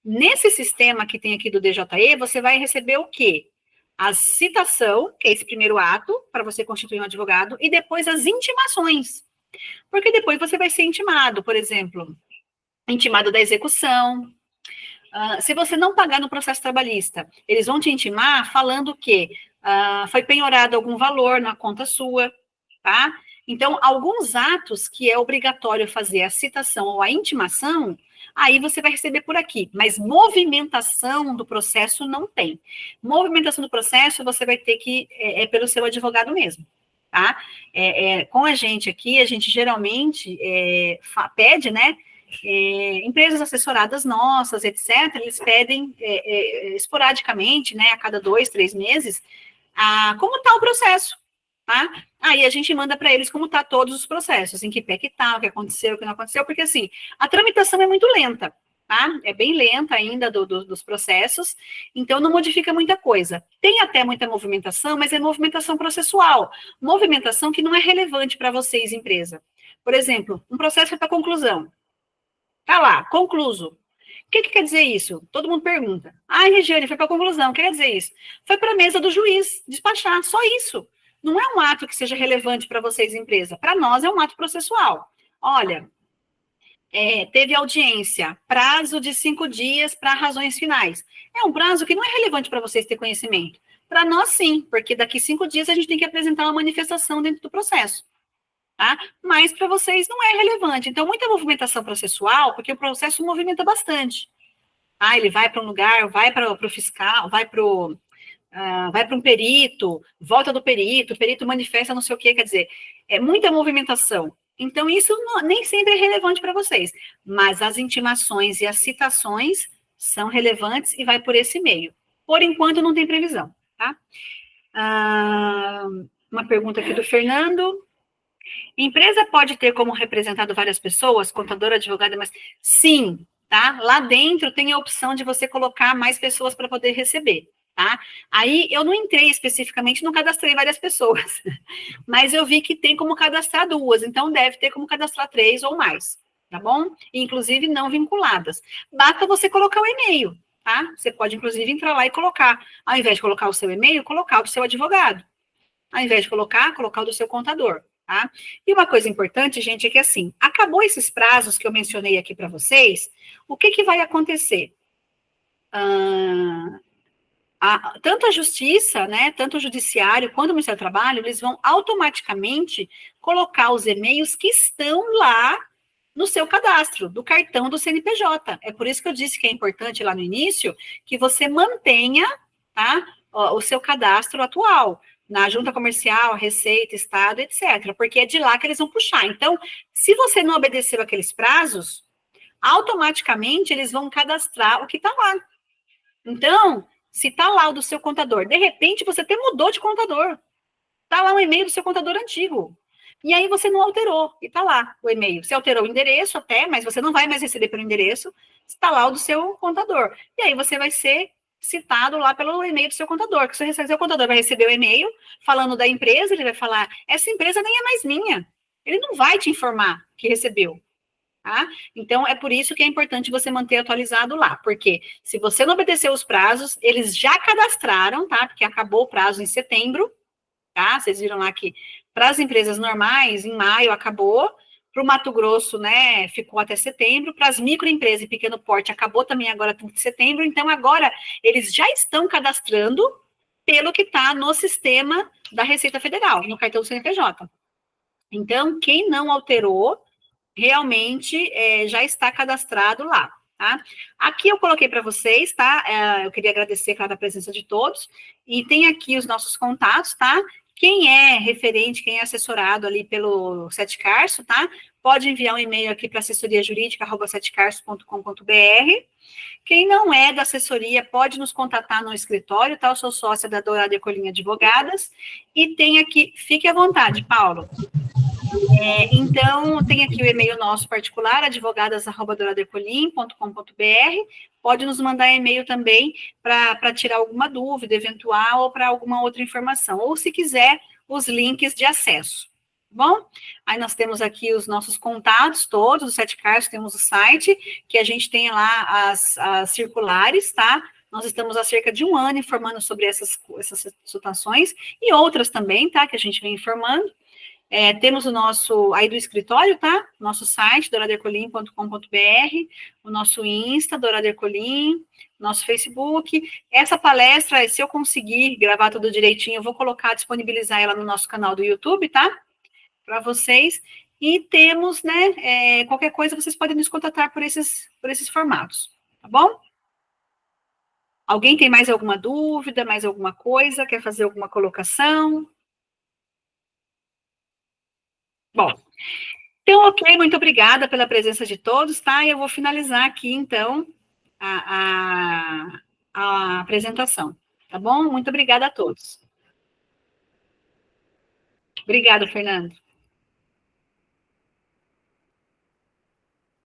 Nesse sistema que tem aqui do DJE, você vai receber o quê? A citação, que é esse primeiro ato, para você constituir um advogado, e depois as intimações. Porque depois você vai ser intimado, por exemplo, intimado da execução. Se você não pagar no processo trabalhista, eles vão te intimar falando que foi penhorado algum valor na conta sua, tá? Então, alguns atos que é obrigatório fazer a citação ou a intimação, aí você vai receber por aqui, mas movimentação do processo não tem. Movimentação do processo você vai ter que, pelo seu advogado mesmo, tá? Com a gente aqui, a gente geralmente pede, né, empresas assessoradas nossas, etc., eles pedem esporadicamente, né, a cada 2, 3 meses, como está o processo, tá? Aí a gente manda para eles como está todos os processos, em que pé que está, o que aconteceu, o que não aconteceu, porque assim, a tramitação é muito lenta, tá? É bem lenta ainda dos processos, então não modifica muita coisa. Tem até muita movimentação, mas é movimentação processual, movimentação que não é relevante para vocês, empresa. Por exemplo, um processo foi para conclusão. Tá lá, concluso. O que quer dizer isso? Todo mundo pergunta. Regiane, foi para a conclusão. O que quer dizer isso? Foi para a mesa do juiz despachar, só isso. Não é um ato que seja relevante para vocês, empresa. Para nós é um ato processual. Olha, teve audiência, prazo de 5 dias para razões finais. É um prazo que não é relevante para vocês ter conhecimento. Para nós, sim, porque daqui 5 dias a gente tem que apresentar uma manifestação dentro do processo. Tá? Mas para vocês não é relevante. Então, muita movimentação processual, porque o processo movimenta bastante. Ele vai para um lugar, vai para o fiscal, vai para um perito, volta do perito, o perito manifesta não sei o quê, quer dizer, é muita movimentação. Então, isso nem sempre é relevante para vocês, mas as intimações e as citações são relevantes e vai por esse meio. Por enquanto, não tem previsão, tá? Uma pergunta aqui do Fernando. Empresa pode ter como representado várias pessoas, contador, advogado, mas sim, tá? Lá dentro tem a opção de você colocar mais pessoas para poder receber, tá? Aí eu não entrei especificamente, não cadastrei várias pessoas, mas eu vi que tem como cadastrar 2, então deve ter como cadastrar 3 ou mais, tá bom? Inclusive não vinculadas. Basta você colocar o e-mail, tá? Você pode inclusive entrar lá e colocar, ao invés de colocar o seu e-mail, colocar o do seu advogado. Ao invés de colocar o do seu contador. Tá? E uma coisa importante, gente, é que assim, acabou esses prazos que eu mencionei aqui para vocês, o que vai acontecer? Tanto a justiça, né, tanto o judiciário quanto o Ministério do Trabalho, eles vão automaticamente colocar os e-mails que estão lá no seu cadastro, do cartão do CNPJ. É por isso que eu disse que é importante lá no início que você mantenha, tá, o seu cadastro atual, na junta comercial, Receita, Estado, etc. Porque é de lá que eles vão puxar. Então, se você não obedeceu aqueles prazos, automaticamente eles vão cadastrar o que está lá. Então, se está lá o do seu contador, de repente você até mudou de contador. Está lá um e-mail do seu contador antigo. E aí você não alterou, e está lá o e-mail. Você alterou o endereço até, mas você não vai mais receber pelo endereço, está lá o do seu contador. E aí você vai ser citado lá pelo e-mail do seu contador, que seu contador vai receber o e-mail falando da empresa, ele vai falar, essa empresa nem é mais minha. Ele não vai te informar que recebeu. Tá? Então, é por isso que é importante você manter atualizado lá, porque se você não obedecer os prazos, eles já cadastraram, tá? Porque acabou o prazo em setembro, tá? Vocês viram lá que para as empresas normais, em maio acabou, para o Mato Grosso, né, ficou até setembro, para as microempresas e pequeno porte acabou também agora em setembro, então agora eles já estão cadastrando pelo que está no sistema da Receita Federal, no cartão do CNPJ. Então, quem não alterou, realmente já está cadastrado lá, tá? Aqui eu coloquei para vocês, tá? Eu queria agradecer, claro, a presença de todos, e tem aqui os nossos contatos, tá? Quem é referente, quem é assessorado ali pelo Sete Carso, tá? Pode enviar um e-mail aqui para assessoriajurídica@setecarso.com.br. Quem não é da assessoria pode nos contatar no escritório, tá? Eu sou sócia da Dourado Ercolim Advogadas, e tem aqui, fique à vontade, Paulo. Então, tem aqui o e-mail nosso particular, advogadas@douradoercolim.com.br. Pode nos mandar e-mail também para tirar alguma dúvida eventual ou para alguma outra informação. Ou, se quiser, os links de acesso. Bom, aí nós temos aqui os nossos contatos todos, os Sete Carsos, temos o site, que a gente tem lá as circulares, tá? Nós estamos há cerca de um ano informando sobre essas situações e outras também, tá? Que a gente vem informando. Temos o nosso, aí do escritório, tá? Nosso site, douradoercolim.com.br, o nosso Insta, Dourado Ercolim, nosso Facebook. Essa palestra, se eu conseguir gravar tudo direitinho, eu vou colocar, disponibilizar ela no nosso canal do YouTube, tá? Para vocês. E temos, né, qualquer coisa, vocês podem nos contatar por esses formatos, tá bom? Alguém tem mais alguma dúvida, mais alguma coisa? Quer fazer alguma colocação? Bom, então, ok, muito obrigada pela presença de todos, tá? E eu vou finalizar aqui, então, a apresentação, tá bom? Muito obrigada a todos. Obrigada, Fernando.